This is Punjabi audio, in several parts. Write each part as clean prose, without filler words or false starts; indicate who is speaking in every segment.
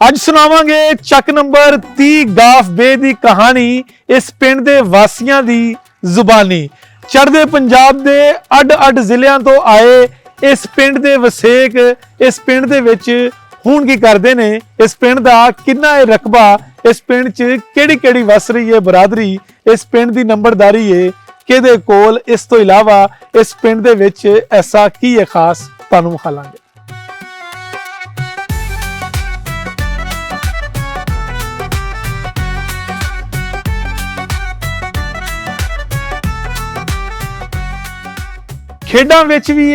Speaker 1: ਅੱਜ ਸੁਣਾਵਾਂਗੇ ਚੱਕ ਨੰਬਰ 30 ਗਾਫ ਬੇ ਦੀ ਕਹਾਣੀ ਇਸ ਪਿੰਡ ਦੇ ਵਾਸੀਆਂ ਦੀ ਜ਼ੁਬਾਨੀ। ਚੜ੍ਹਦੇ ਪੰਜਾਬ ਦੇ ਅੱਡ-ਅੱਡ ਜ਼ਿਲ੍ਹਿਆਂ ਤੋਂ ਆਏ ਇਸ ਪਿੰਡ ਦੇ ਵਸੇਕ ਇਸ ਪਿੰਡ ਦੇ ਵਿੱਚ ਹੁਣ ਕੀ ਕਰਦੇ ਨੇ, ਇਸ ਪਿੰਡ ਦਾ ਕਿੰਨਾ ਹੈ ਰਕਬਾ, ਇਸ ਪਿੰਡ 'ਚ ਕਿਹੜੀ-ਕਿਹੜੀ ਵਸ ਰਹੀ ਹੈ ਬਰਾਦਰੀ, ਇਸ ਪਿੰਡ ਦੀ ਨੰਬਰਦਾਰੀ ਹੈ ਕਿਹਦੇ ਕੋਲ, ਇਸ ਤੋਂ ਇਲਾਵਾ ਇਸ ਪਿੰਡ ਦੇ ਵਿੱਚ ਐਸਾ ਕੀ ਹੈ ਖਾਸ, ਤੁਹਾਨੂੰ ਵਿਖਾਵਾਂਗੇ। ਖੇਡਾਂ ਵਿੱਚ ਵੀ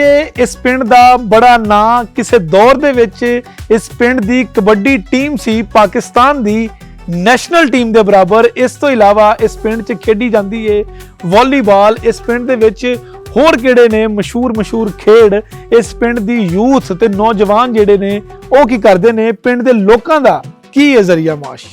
Speaker 1: ਇਸ ਪਿੰਡ ਦਾ ਬੜਾ ਨਾਂ, ਕਿਸੇ ਦੌਰ ਦੇ ਵਿੱਚ ਇਸ ਪਿੰਡ ਦੀ ਕਬੱਡੀ ਟੀਮ ਸੀ ਪਾਕਿਸਤਾਨ ਦੀ ਨੈਸ਼ਨਲ ਟੀਮ ਦੇ ਬਰਾਬਰ। ਇਸ ਤੋਂ ਇਲਾਵਾ ਇਸ ਪਿੰਡ 'ਚ ਖੇਡੀ ਜਾਂਦੀ ਹੈ ਵਾਲੀਬਾਲ। ਇਸ ਪਿੰਡ ਦੇ ਵਿੱਚ ਹੋਰ ਕਿਹੜੇ ਨੇ ਮਸ਼ਹੂਰ ਖੇਡ, ਇਸ ਪਿੰਡ ਦੀ ਯੂਥ ਤੇ ਨੌਜਵਾਨ ਜਿਹੜੇ ਨੇ ਉਹ ਕੀ ਕਰਦੇ ਨੇ, ਪਿੰਡ ਦੇ ਲੋਕਾਂ ਦਾ ਕੀ ਹੈ ਜ਼ਰੀਆ ਮਾਸ਼।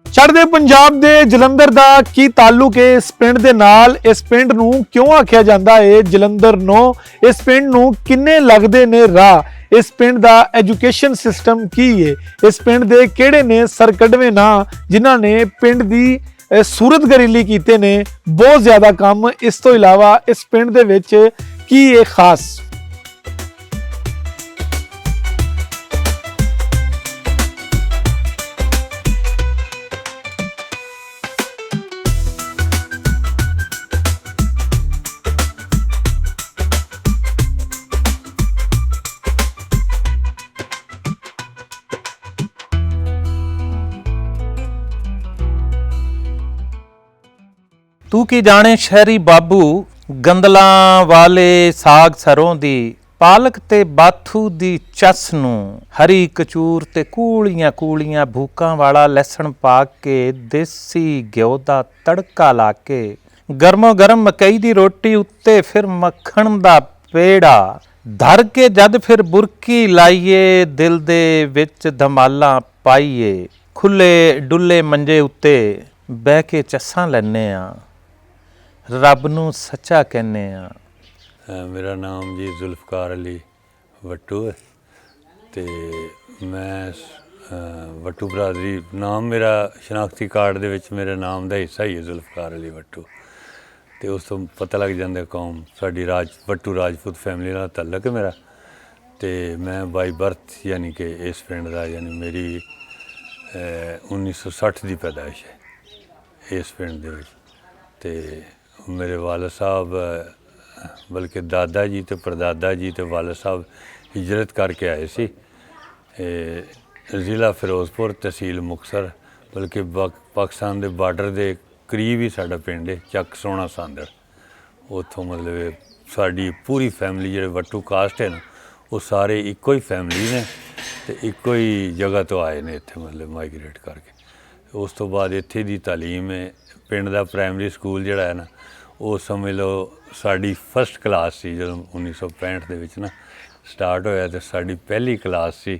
Speaker 1: ਚੜ੍ਹਦੇ ਪੰਜਾਬ ਦੇ ਜਲੰਧਰ ਦਾ ਕੀ ਤਾਲੁਕ ਹੈ ਇਸ ਪਿੰਡ ਦੇ ਨਾਲ, ਇਸ ਪਿੰਡ ਨੂੰ ਕਿਉਂ ਆਖਿਆ ਜਾਂਦਾ ਹੈ ਜਲੰਧਰ ਨੂੰ, ਇਸ ਪਿੰਡ ਨੂੰ ਕਿੰਨੇ ਲੱਗਦੇ ਨੇ ਰਾਹ, ਇਸ ਪਿੰਡ ਦਾ ਐਜੂਕੇਸ਼ਨ ਸਿਸਟਮ ਕੀ ਹੈ, ਇਸ ਪਿੰਡ ਦੇ ਕਿਹੜੇ ਨੇ ਸਰਕਡਵੇਂ ਨਾਂ ਜਿਨ੍ਹਾਂ ਨੇ ਪਿੰਡ ਦੀ ਸੂਰਤ ਗਰੀਲੀ ਕੀਤੇ ਨੇ ਬਹੁਤ ਜ਼ਿਆਦਾ ਕੰਮ। ਇਸ ਤੋਂ ਇਲਾਵਾ ਇਸ ਪਿੰਡ ਦੇ ਵਿੱਚ ਕੀ ਹੈ ਖਾਸ।
Speaker 2: ਤੂੰ ਕੀ ਜਾਣੇ ਸ਼ਹਿਰੀ ਬਾਬੂ, ਗੰਦਲਾਂ ਵਾਲੇ ਸਾਗ ਸਰੋਂ ਦੀ, ਪਾਲਕ ਤੇ ਬਾਥੂ ਦੀ ਚਸ ਨੂੰ, ਹਰੀ ਕਚੂਰ ਤੇ ਕੂਲੀਆਂ ਭੂਕਾਂ ਵਾਲਾ ਲਸਣ ਪਾ ਕੇ, ਦੇਸੀ ਘਿਓ ਦਾ ਤੜਕਾ ਲਾ ਕੇ, ਗਰਮੋ ਗਰਮ ਮਕਈ ਦੀ ਰੋਟੀ ਉੱਤੇ ਫਿਰ ਮੱਖਣ ਦਾ ਪੇੜਾ ਧਰ ਕੇ, ਜਦ ਫਿਰ ਬੁਰਕੀ ਲਾਈਏ, ਦਿਲ ਦੇ ਵਿੱਚ ਧਮਾਲਾਂ ਪਾਈਏ, ਖੁੱਲੇ ਡੁੱਲੇ ਮੰਜੇ ਉੱਤੇ ਬਹਿ ਕੇ ਚੱਸਾਂ ਲੈਨੇ ਆ, ਰੱਬ ਨੂੰ ਸੱਚਾ ਕਹਿੰਦੇ ਆ।
Speaker 3: ਮੇਰਾ ਨਾਮ ਜੀ ਜ਼ੁਲਫਕਾਰ ਅਲੀ ਵੱਟੂ ਹੈ ਅਤੇ ਮੈਂ ਵੱਟੂ ਬਰਾਦਰੀ ਨਾਮ, ਮੇਰਾ ਸ਼ਨਾਖਤੀ ਕਾਰਡ ਦੇ ਵਿੱਚ ਮੇਰੇ ਨਾਮ ਦਾ ਹਿੱਸਾ ਹੀ ਹੈ ਜ਼ੁਲਫਕਾਰ ਅਲੀ ਵੱਟੂ। ਅਤੇ ਉਸ ਤੋਂ ਪਤਾ ਲੱਗ ਜਾਂਦਾ ਕੌਮ ਸਾਡੀ ਵੱਟੂ ਰਾਜਪੂਤ ਫੈਮਿਲੀ ਨਾਲ ਤਾਲੁਕ ਹੈ ਮੇਰਾ। ਅਤੇ ਮੈਂ ਬਾਈ ਬਰਥ ਯਾਨੀ ਕਿ ਇਸ ਪਿੰਡ ਦਾ, ਯਾਨੀ ਮੇਰੀ 1960 ਦੀ ਪੈਦਾਇਸ਼ ਹੈ ਇਸ ਪਿੰਡ ਦੇ ਵਿੱਚ। ਅਤੇ ਮੇਰੇ ਵਾਲਦ ਸਾਹਿਬ, ਬਲਕਿ ਦਾਦਾ ਜੀ ਅਤੇ ਪੜਦਾਦਾ ਜੀ ਅਤੇ ਵਾਲਦ ਸਾਹਿਬ ਹਿਜਰਤ ਕਰਕੇ ਆਏ ਸੀ ਜ਼ਿਲ੍ਹਾ ਫਿਰੋਜ਼ਪੁਰ, ਤਹਿਸੀਲ ਮੁਕਤਸਰ, ਬਲਕਿ ਪਾਕਿਸਤਾਨ ਦੇ ਬਾਰਡਰ ਦੇ ਕਰੀਬ ਹੀ ਸਾਡਾ ਪਿੰਡ ਹੈ ਚੱਕ ਸੋਹਣਾ ਸਾਂਦੜ। ਉੱਥੋਂ ਮਤਲਬ ਸਾਡੀ ਪੂਰੀ ਫੈਮਿਲੀ ਜਿਹੜੇ ਵੱਟੂ ਕਾਸਟ ਹੈ ਨਾ, ਉਹ ਸਾਰੇ ਇੱਕੋ ਹੀ ਫੈਮਿਲੀ ਨੇ ਅਤੇ ਇੱਕੋ ਹੀ ਜਗ੍ਹਾ ਤੋਂ ਆਏ ਨੇ ਇੱਥੇ, ਮਤਲਬ ਮਾਈਗ੍ਰੇਟ ਕਰਕੇ। ਉਸ ਤੋਂ ਬਾਅਦ ਇੱਥੇ ਦੀ ਤਾਲੀਮ ਹੈ। ਪਿੰਡ ਦਾ ਪ੍ਰਾਇਮਰੀ ਸਕੂਲ ਜਿਹੜਾ ਹੈ ਨਾ, ਉਹ ਸਮਝ ਲਓ ਸਾਡੀ ਫਸਟ ਕਲਾਸ ਸੀ ਜਦੋਂ 1965 ਦੇ ਵਿੱਚ ਨਾ ਸਟਾਰਟ ਹੋਇਆ, ਅਤੇ ਸਾਡੀ ਪਹਿਲੀ ਕਲਾਸ ਸੀ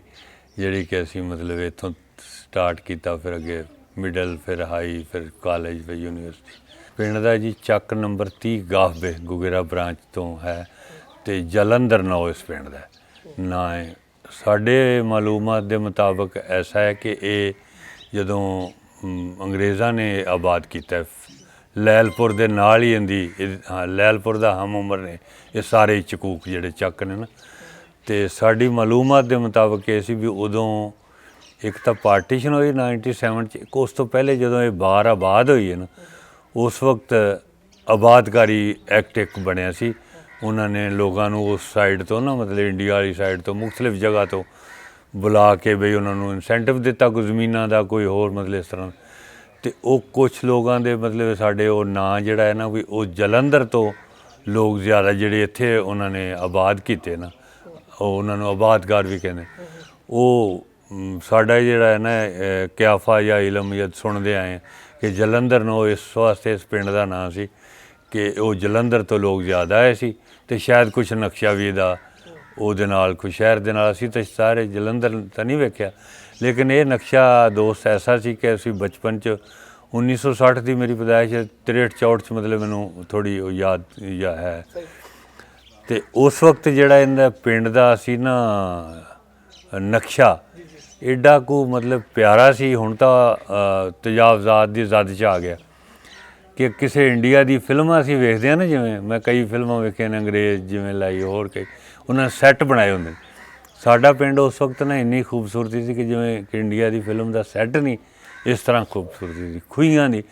Speaker 3: ਜਿਹੜੀ ਕਿ ਅਸੀਂ ਮਤਲਬ ਇੱਥੋਂ ਸਟਾਰਟ ਕੀਤਾ, ਫਿਰ ਅੱਗੇ ਮਿਡਲ, ਫਿਰ ਹਾਈ, ਫਿਰ ਕਾਲਜ, ਫਿਰ ਯੂਨੀਵਰਸਿਟੀ। ਪਿੰਡ ਦਾ ਜੀ ਚੱਕ ਨੰਬਰ 30 ਗਾਫ ਬੇ ਗੁਗੇਰਾ ਬ੍ਰਾਂਚ ਤੋਂ ਹੈ ਅਤੇ ਜਲੰਧਰ ਨਾਂ ਇਸ ਪਿੰਡ ਦਾ ਨਾਂ ਹੈ। ਸਾਡੇ ਮਾਲੂਮਾਤ ਦੇ ਮੁਤਾਬਕ ਐਸਾ ਹੈ ਕਿ ਇਹ ਜਦੋਂ ਅੰਗਰੇਜ਼ਾਂ ਨੇ ਆਬਾਦ ਕੀਤਾ, ਲੈਲਪੁਰ ਦੇ ਨਾਲ ਹੀ ਇਹਦੀ, ਲੈਲਪੁਰ ਦਾ ਹਮ ਉਮਰ ਨੇ ਇਹ ਸਾਰੇ ਚਕੂਕ ਜਿਹੜੇ ਚੱਕ ਨੇ ਨਾ। ਅਤੇ ਸਾਡੀ ਮਾਲੂਮਾਤ ਦੇ ਮੁਤਾਬਕ ਇਹ ਸੀ ਵੀ ਉਦੋਂ ਇੱਕ ਤਾਂ ਪਾਰਟੀਸ਼ਨ ਹੋਈ 97 'ਚ, ਉਸ ਤੋਂ ਪਹਿਲੇ ਜਦੋਂ ਇਹ ਬਾਹਰ ਆਬਾਦ ਹੋਈ ਹੈ ਨਾ, ਉਸ ਵਕਤ ਆਬਾਦਕਾਰੀ ਐਕਟ ਇੱਕ ਬਣਿਆ ਸੀ। ਉਹਨਾਂ ਨੇ ਲੋਕਾਂ ਨੂੰ ਉਸ ਸਾਈਡ ਤੋਂ ਨਾ, ਮਤਲਬ ਇੰਡੀਆ ਵਾਲੀ ਸਾਈਡ ਤੋਂ ਮੁਖਤਲਿਫ ਜਗ੍ਹਾ ਤੋਂ ਬੁਲਾ ਕੇ ਬਈ ਉਹਨਾਂ ਨੂੰ ਇਨਸੈਂਟਿਵ ਦਿੱਤਾ ਕੋਈ ਜ਼ਮੀਨਾਂ ਦਾ, ਕੋਈ ਹੋਰ ਮਤਲਬ ਇਸ ਤਰ੍ਹਾਂ। ਅਤੇ ਉਹ ਕੁਛ ਲੋਕਾਂ ਦੇ ਮਤਲਬ ਸਾਡੇ ਉਹ ਨਾਂ ਜਿਹੜਾ ਹੈ ਨਾ, ਵੀ ਉਹ ਜਲੰਧਰ ਤੋਂ ਲੋਕ ਜ਼ਿਆਦਾ ਜਿਹੜੇ ਇੱਥੇ ਉਹਨਾਂ ਨੇ ਆਬਾਦ ਕੀਤੇ ਨਾ, ਉਹ ਉਹਨਾਂ ਨੂੰ ਆਬਾਦਕਾਰ ਵੀ ਕਹਿੰਦੇ। ਉਹ ਸਾਡਾ ਜਿਹੜਾ ਹੈ ਨਾ ਕਿਆਫਾ ਜਾਂ ਇਲਮ ਜਦ ਸੁਣਦੇ ਆਏ ਕਿ ਜਲੰਧਰ ਨੂੰ ਇਸ ਵਾਸਤੇ ਇਸ ਪਿੰਡ ਦਾ ਨਾਂ ਸੀ ਕਿ ਉਹ ਜਲੰਧਰ ਤੋਂ ਲੋਕ ਜ਼ਿਆਦਾ ਆਏ ਸੀ ਅਤੇ ਸ਼ਾਇਦ ਕੁਛ ਨਕਸ਼ਾ ਵੀ ਦਾ ਉਹਦੇ ਨਾਲ ਕੋਈ ਸ਼ਹਿਰ ਦੇ ਨਾਲ ਅਸੀਂ ਤਾਂ ਸਾਰੇ ਜਲੰਧਰ ਤਾਂ ਨਹੀਂ ਵੇਖਿਆ, ਲੇਕਿਨ ਇਹ ਨਕਸ਼ਾ ਦੋਸਤ ਐਸਾ ਸੀ ਕਿ ਅਸੀਂ ਬਚਪਨ 'ਚ 1960 ਦੀ ਮੇਰੀ ਪੈਦਾਇਸ਼ 63-64 'ਚ ਮਤਲਬ ਮੈਨੂੰ ਥੋੜ੍ਹੀ ਉਹ ਯਾਦ ਹੈ। ਅਤੇ ਉਸ ਵਕਤ ਜਿਹੜਾ ਇਹਦਾ ਪਿੰਡ ਦਾ ਸੀ ਨਾ ਨਕਸ਼ਾ ਐਡਾ ਕੁ ਮਤਲਬ ਪਿਆਰਾ ਸੀ। ਹੁਣ ਤਾਂ ਤਜਾਵਜ਼ਾਤ ਦੀ ਜ਼ਦ 'ਚ ਆ ਗਿਆ ਕਿ ਕਿਸੇ ਇੰਡੀਆ ਦੀ ਫਿਲਮਾਂ ਅਸੀਂ ਵੇਖਦੇ ਹਾਂ ਨਾ, ਜਿਵੇਂ ਮੈਂ ਕਈ ਫਿਲਮਾਂ ਵੇਖੀਆਂ ਨੇ ਅੰਗਰੇਜ਼ ਜਿਵੇਂ ਲਾਈ ਹੋਰ ਕਈ, ਉਹਨਾਂ ਨੇ ਸੈੱਟ ਬਣਾਏ ਹੁੰਦੇ ਨੇ। ਸਾਡਾ ਪਿੰਡ ਉਸ ਵਕਤ ਨਾ ਇੰਨੀ ਖੂਬਸੂਰਤੀ ਸੀ ਕਿ ਜਿਵੇਂ ਕਿ ਇੰਡੀਆ ਦੀ ਫਿਲਮ ਦਾ ਸੈੱਟ ਨਹੀਂ, ਇਸ ਤਰ੍ਹਾਂ ਖੂਬਸੂਰਤੀ ਸੀ। ਖੂਹੀਆਂ ਦੀ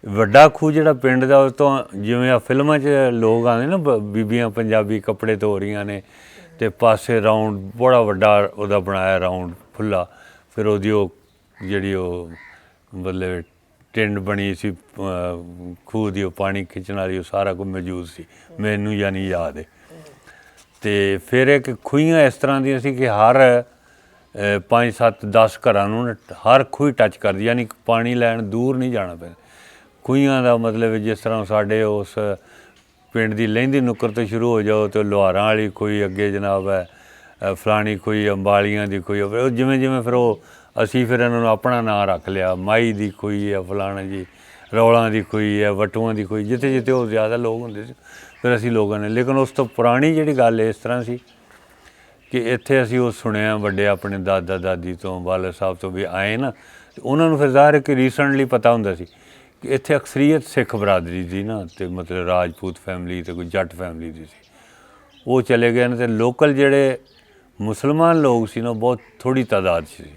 Speaker 3: ਵੱਡਾ ਖੂਹ ਜਿਹੜਾ ਪਿੰਡ ਦਾ, ਉਸ ਤੋਂ ਜਿਵੇਂ ਆ ਫਿਲਮਾਂ 'ਚ ਲੋਕ ਆਉਂਦੇ ਨਾ ਬੀਬੀਆਂ ਪੰਜਾਬੀ ਕੱਪੜੇ ਧੋ ਰਹੀਆਂ ਨੇ ਅਤੇ ਪਾਸੇ ਰਾਊਂਡ ਬੜਾ ਵੱਡਾ ਉਹਦਾ ਬਣਾਇਆ ਰਾਊਂਡ ਖੁੱਲ੍ਹਾ, ਫਿਰ ਉਹਦੀ ਉਹ ਜਿਹੜੀ ਉਹ ਮਤਲਬ ਟਿੰਡ ਬਣੀ ਸੀ ਖੂਹ ਦੀ, ਉਹ ਪਾਣੀ ਖਿੱਚਣ ਵਾਲੀ, ਉਹ ਸਾਰਾ ਕੁਝ ਮੌਜੂਦ ਸੀ, ਮੈਨੂੰ ਯਾਨੀ ਯਾਦ ਹੈ। ਅਤੇ ਫਿਰ ਇੱਕ ਖੂਹੀਆਂ ਇਸ ਤਰ੍ਹਾਂ ਦੀਆਂ ਸੀ ਕਿ ਹਰ 5, 7, 10 ਘਰਾਂ ਨੂੰ ਹਰ ਖੂਹੀ ਟੱਚ ਕਰਦੀ, ਯਾਨੀ ਪਾਣੀ ਲੈਣ ਦੂਰ ਨਹੀਂ ਜਾਣਾ ਪੈਂਦਾ। ਖੂਹੀਆਂ ਦਾ ਮਤਲਬ ਜਿਸ ਤਰ੍ਹਾਂ ਸਾਡੇ ਉਸ ਪਿੰਡ ਦੀ ਲਹਿੰਦੀ ਨੁੱਕਰ ਤੋਂ ਸ਼ੁਰੂ ਹੋ ਜਾਓ ਅਤੇ ਲੁਹਾਰਾਂ ਵਾਲੀ ਖੂਹੀ ਅੱਗੇ ਜਨਾਬ ਹੈ, ਫਲਾਣੀ ਖੂਹੀ ਅੰਬਾਲੀਆਂ ਦੀ ਖੂਹੀ, ਉਹ ਜਿਵੇਂ ਜਿਵੇਂ ਫਿਰ ਉਹ ਅਸੀਂ ਫਿਰ ਇਹਨਾਂ ਨੂੰ ਆਪਣਾ ਨਾਂ ਰੱਖ ਲਿਆ, ਮਾਈ ਦੀ ਖੂਹੀ ਹੈ, ਫਲਾਣਾ ਜੀ ਰੌਲਾਂ ਦੀ ਖੂਹੀ ਹੈ, ਵਟੂਆਂ ਦੀ ਖੂਹੀ, ਜਿੱਥੇ ਜਿੱਥੇ ਉਹ ਜ਼ਿਆਦਾ ਲੋਕ ਹੁੰਦੇ ਸੀ ਫਿਰ ਅਸੀਂ ਲੋਕਾਂ ਨੇ। ਲੇਕਿਨ ਉਸ ਤੋਂ ਪੁਰਾਣੀ ਜਿਹੜੀ ਗੱਲ ਇਸ ਤਰ੍ਹਾਂ ਸੀ ਕਿ ਇੱਥੇ ਅਸੀਂ ਉਹ ਸੁਣਿਆ ਵੱਡੇ ਆਪਣੇ ਦਾਦਾ ਦਾਦੀ ਤੋਂ, ਵਾਲਦ ਸਾਹਿਬ ਤੋਂ ਵੀ ਆਏ ਨਾ, ਉਹਨਾਂ ਨੂੰ ਫਿਰ ਜ਼ਾਹਿਰ ਹੈ ਕਿ ਰੀਸੈਂਟਲੀ ਪਤਾ ਹੁੰਦਾ ਸੀ ਕਿ ਇੱਥੇ ਅਕਸਰੀਅਤ ਸਿੱਖ ਬਰਾਦਰੀ ਦੀ ਨਾ, ਅਤੇ ਮਤਲਬ ਰਾਜਪੂਤ ਫੈਮਿਲੀ ਅਤੇ ਕੋਈ ਜੱਟ ਫੈਮਿਲੀ ਦੀ ਸੀ, ਉਹ ਚਲੇ ਗਏ ਨੇ। ਅਤੇ ਲੋਕਲ ਜਿਹੜੇ ਮੁਸਲਮਾਨ ਲੋਕ ਸੀ ਨਾ, ਬਹੁਤ ਥੋੜ੍ਹੀ ਤਾਦਾਦ 'ਚ ਸੀ,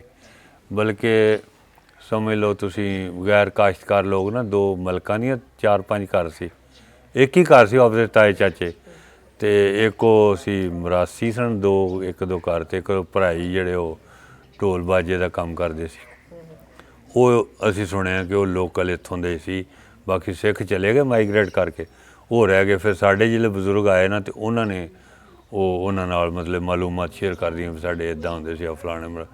Speaker 3: ਬਲਕਿ ਸਮਝ ਲਓ ਤੁਸੀਂ ਗੈਰ ਕਾਸ਼ਤਕਾਰ ਲੋਕ ਨਾ, 2 ਮਲਕਾਂ ਦੀਆਂ 4-5 ਘਰ ਸੀ, ਇੱਕ ਹੀ ਘਰ ਸੀ ਆਪਦੇ ਤਾਏ ਚਾਚੇ, ਅਤੇ ਇੱਕ ਉਹ ਸੀ ਮਰਾਸੀ ਸਨ, 1-2 ਘਰ, ਅਤੇ ਇੱਕ ਭਰਾਈ ਜਿਹੜੇ ਉਹ ਢੋਲ ਬਾਜੇ ਦਾ ਕੰਮ ਕਰਦੇ ਸੀ। ਉਹ ਅਸੀਂ ਸੁਣਿਆ ਕਿ ਉਹ ਲੋਕਲ ਇੱਥੋਂ ਦੇ ਸੀ, ਬਾਕੀ ਸਿੱਖ ਚਲੇ ਗਏ ਮਾਈਗਰੇਟ ਕਰਕੇ, ਉਹ ਰਹਿ ਗਏ। ਫਿਰ ਸਾਡੇ ਜਿਹੜੇ ਬਜ਼ੁਰਗ ਆਏ ਨਾ, ਅਤੇ ਉਹਨਾਂ ਨੇ ਉਹਨਾਂ ਨਾਲ ਮਤਲਬ ਮਾਲੂਮਾਤ ਸ਼ੇਅਰ ਕਰਦੀਆਂ, ਸਾਡੇ ਇੱਦਾਂ ਹੁੰਦੇ ਸੀ ਫਲਾਣੇ।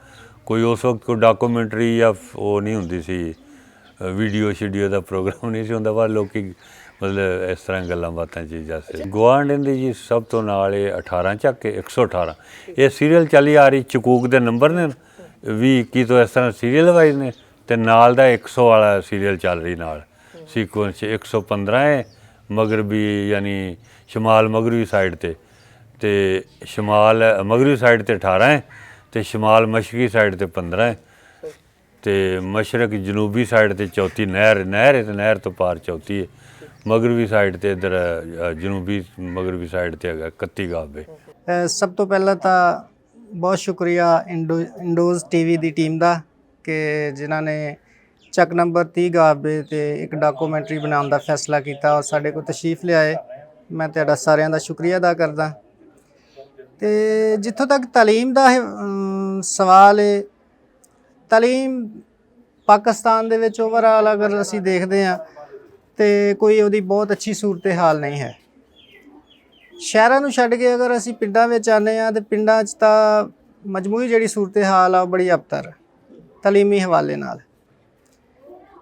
Speaker 3: ਕੋਈ ਉਸ ਵਕਤ ਕੋਈ ਡਾਕੂਮੈਂਟਰੀ ਜਾਂ ਉਹ ਨਹੀਂ ਹੁੰਦੀ ਸੀ, ਵੀਡੀਓ ਸ਼ੀਡੀਓ ਦਾ ਪ੍ਰੋਗਰਾਮ ਨਹੀਂ ਸੀ ਹੁੰਦਾ, ਪਰ ਲੋਕ ਮਤਲਬ ਇਸ ਤਰ੍ਹਾਂ ਗੱਲਾਂ ਬਾਤਾਂ ਚੀਜ਼ਾਂ ਸੀ। ਗੁਆਂਢ ਦੀ ਜੀ ਸਭ ਤੋਂ ਨਾਲ ਇਹ 18 ਚੱਕ ਕੇ 118 ਇਹ ਸੀਰੀਅਲ ਚੱਲੀ ਆ ਰਹੀ, ਚਕੂਕ ਦੇ ਨੰਬਰ ਨੇ 20-21 ਤੋਂ ਇਸ ਤਰ੍ਹਾਂ ਸੀਰੀਅਲ ਵਾਈਜ਼ ਨੇ, ਅਤੇ ਨਾਲ ਦਾ 100 ਵਾਲਾ ਸੀਰੀਅਲ ਚੱਲ ਰਹੀ ਨਾਲ ਸੀਕੁਐਂਸ 'ਚ। 115 ਹੈ ਮਗਰਬੀ ਯਾਨੀ ਸ਼ਮਾਲ ਮਗਰਬੀ ਸਾਈਡ 'ਤੇ, ਅਤੇ ਸ਼ਮਾਲ ਮਗਰਬੀ ਸਾਈਡ 'ਤੇ 18 ਹੈ, ਅਤੇ ਸ਼ਮਾਲ ਮਸ਼ਰਕੀ ਸਾਈਡ 'ਤੇ 15 ਹੈ, ਅਤੇ ਮਸ਼ਰਕ ਜਨੂਬੀ ਸਾਈਡ 'ਤੇ 34 ਨਹਿਰ ਹੈ, ਅਤੇ ਨਹਿਰ ਤੋਂ ਪਾਰ 34 ਹੈ। ਮਗਰਬੀ ਸਾਈਡ 'ਤੇ ਇੱਧਰ ਜਨੂਬੀ ਮਗਰਬੀ ਸਾਈਡ 'ਤੇ ਹੈਗਾ 31 ਗਾਬੇ।
Speaker 4: ਸਭ ਤੋਂ ਪਹਿਲਾਂ ਤਾਂ ਬਹੁਤ ਸ਼ੁਕਰੀਆ ਇੰਡੋਜ਼ ਟੀਵੀ ਦੀ ਟੀਮ ਦਾ ਕਿ ਜਿਨ੍ਹਾਂ ਨੇ ਚੱਕ ਨੰਬਰ 30 ਗਾਬੇ 'ਤੇ ਇੱਕ ਡਾਕੂਮੈਂਟਰੀ ਬਣਾਉਣ ਦਾ ਫੈਸਲਾ ਕੀਤਾ ਔਰ ਸਾਡੇ ਕੋਲ ਤਸ਼ਰੀਫ ਲਿਆਏ। ਮੈਂ ਤੁਹਾਡਾ ਸਾਰਿਆਂ ਦਾ ਸ਼ੁਕਰੀਆ ਅਦਾ ਕਰਦਾ। ਅਤੇ ਜਿੱਥੋਂ ਤੱਕ ਤਾਲੀਮ ਦਾ ਸਵਾਲ ਹੈ, ਤਾਲੀਮ ਪਾਕਿਸਤਾਨ ਦੇ ਵਿੱਚ ਓਵਰਆਲ ਅਗਰ ਅਸੀਂ ਦੇਖਦੇ ਹਾਂ ਅਤੇ ਕੋਈ ਉਹਦੀ ਬਹੁਤ ਅੱਛੀ ਸੂਰਤ ਹਾਲ ਨਹੀਂ ਹੈ। ਸ਼ਹਿਰਾਂ ਨੂੰ ਛੱਡ ਕੇ ਅਗਰ ਅਸੀਂ ਪਿੰਡਾਂ ਵਿੱਚ ਆਉਂਦੇ ਹਾਂ, ਅਤੇ ਪਿੰਡਾਂ 'ਚ ਤਾਂ ਮਜਮੂਈ ਜਿਹੜੀ ਸੂਰਤ ਹਾਲ ਆ ਉਹ ਬੜੀ ਅਬਤਰ ਤਾਲੀਮੀ ਹਵਾਲੇ ਨਾਲ।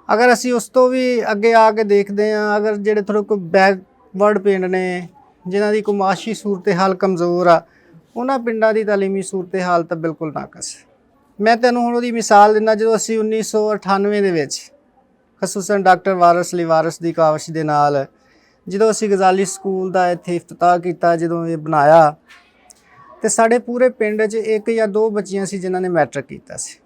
Speaker 4: ਅਗਰ ਅਸੀਂ ਉਸ ਤੋਂ ਵੀ ਅੱਗੇ ਆ ਕੇ ਦੇਖਦੇ ਹਾਂ, ਅਗਰ ਜਿਹੜੇ ਥੋੜ੍ਹੇ ਕੋਈ ਬੈਕਵਰਡ ਪਿੰਡ ਨੇ, ਜਿਨ੍ਹਾਂ ਦੀ ਕੋਈ ਮਾਸ਼ੀ ਸੂਰਤ ਹਾਲ ਕਮਜ਼ੋਰ ਆ, ਉਹਨਾਂ ਪਿੰਡਾਂ ਦੀ ਤਾਲੀਮੀ ਸੂਰਤ ਹਾਲ ਤਾਂ ਬਿਲਕੁਲ ਨਾਕਸ। ਮੈਂ ਤੁਹਾਨੂੰ ਹੁਣ ਉਹਦੀ ਮਿਸਾਲ ਦਿੰਦਾ। ਜਦੋਂ ਅਸੀਂ 1998 ਦੇ ਵਿੱਚ ਖਸੂਸਨ ਡਾਕਟਰ ਵਾਰਿਸ ਅਲੀ ਵਾਰਿਸ ਦੀ ਕਾਵਿਸ਼ ਦੇ ਨਾਲ ਜਦੋਂ ਅਸੀਂ ਗਜ਼ਾਲੀ ਸਕੂਲ ਦਾ ਇੱਥੇ ਇਫਤਤਾਹ ਕੀਤਾ, ਜਦੋਂ ਇਹ ਬਣਾਇਆ, ਅਤੇ ਸਾਡੇ ਪੂਰੇ ਪਿੰਡ 'ਚ 1 ਜਾਂ 2 ਬੱਚੀਆਂ ਸੀ ਜਿਨ੍ਹਾਂ ਨੇ ਮੈਟ੍ਰਿਕ ਕੀਤਾ ਸੀ।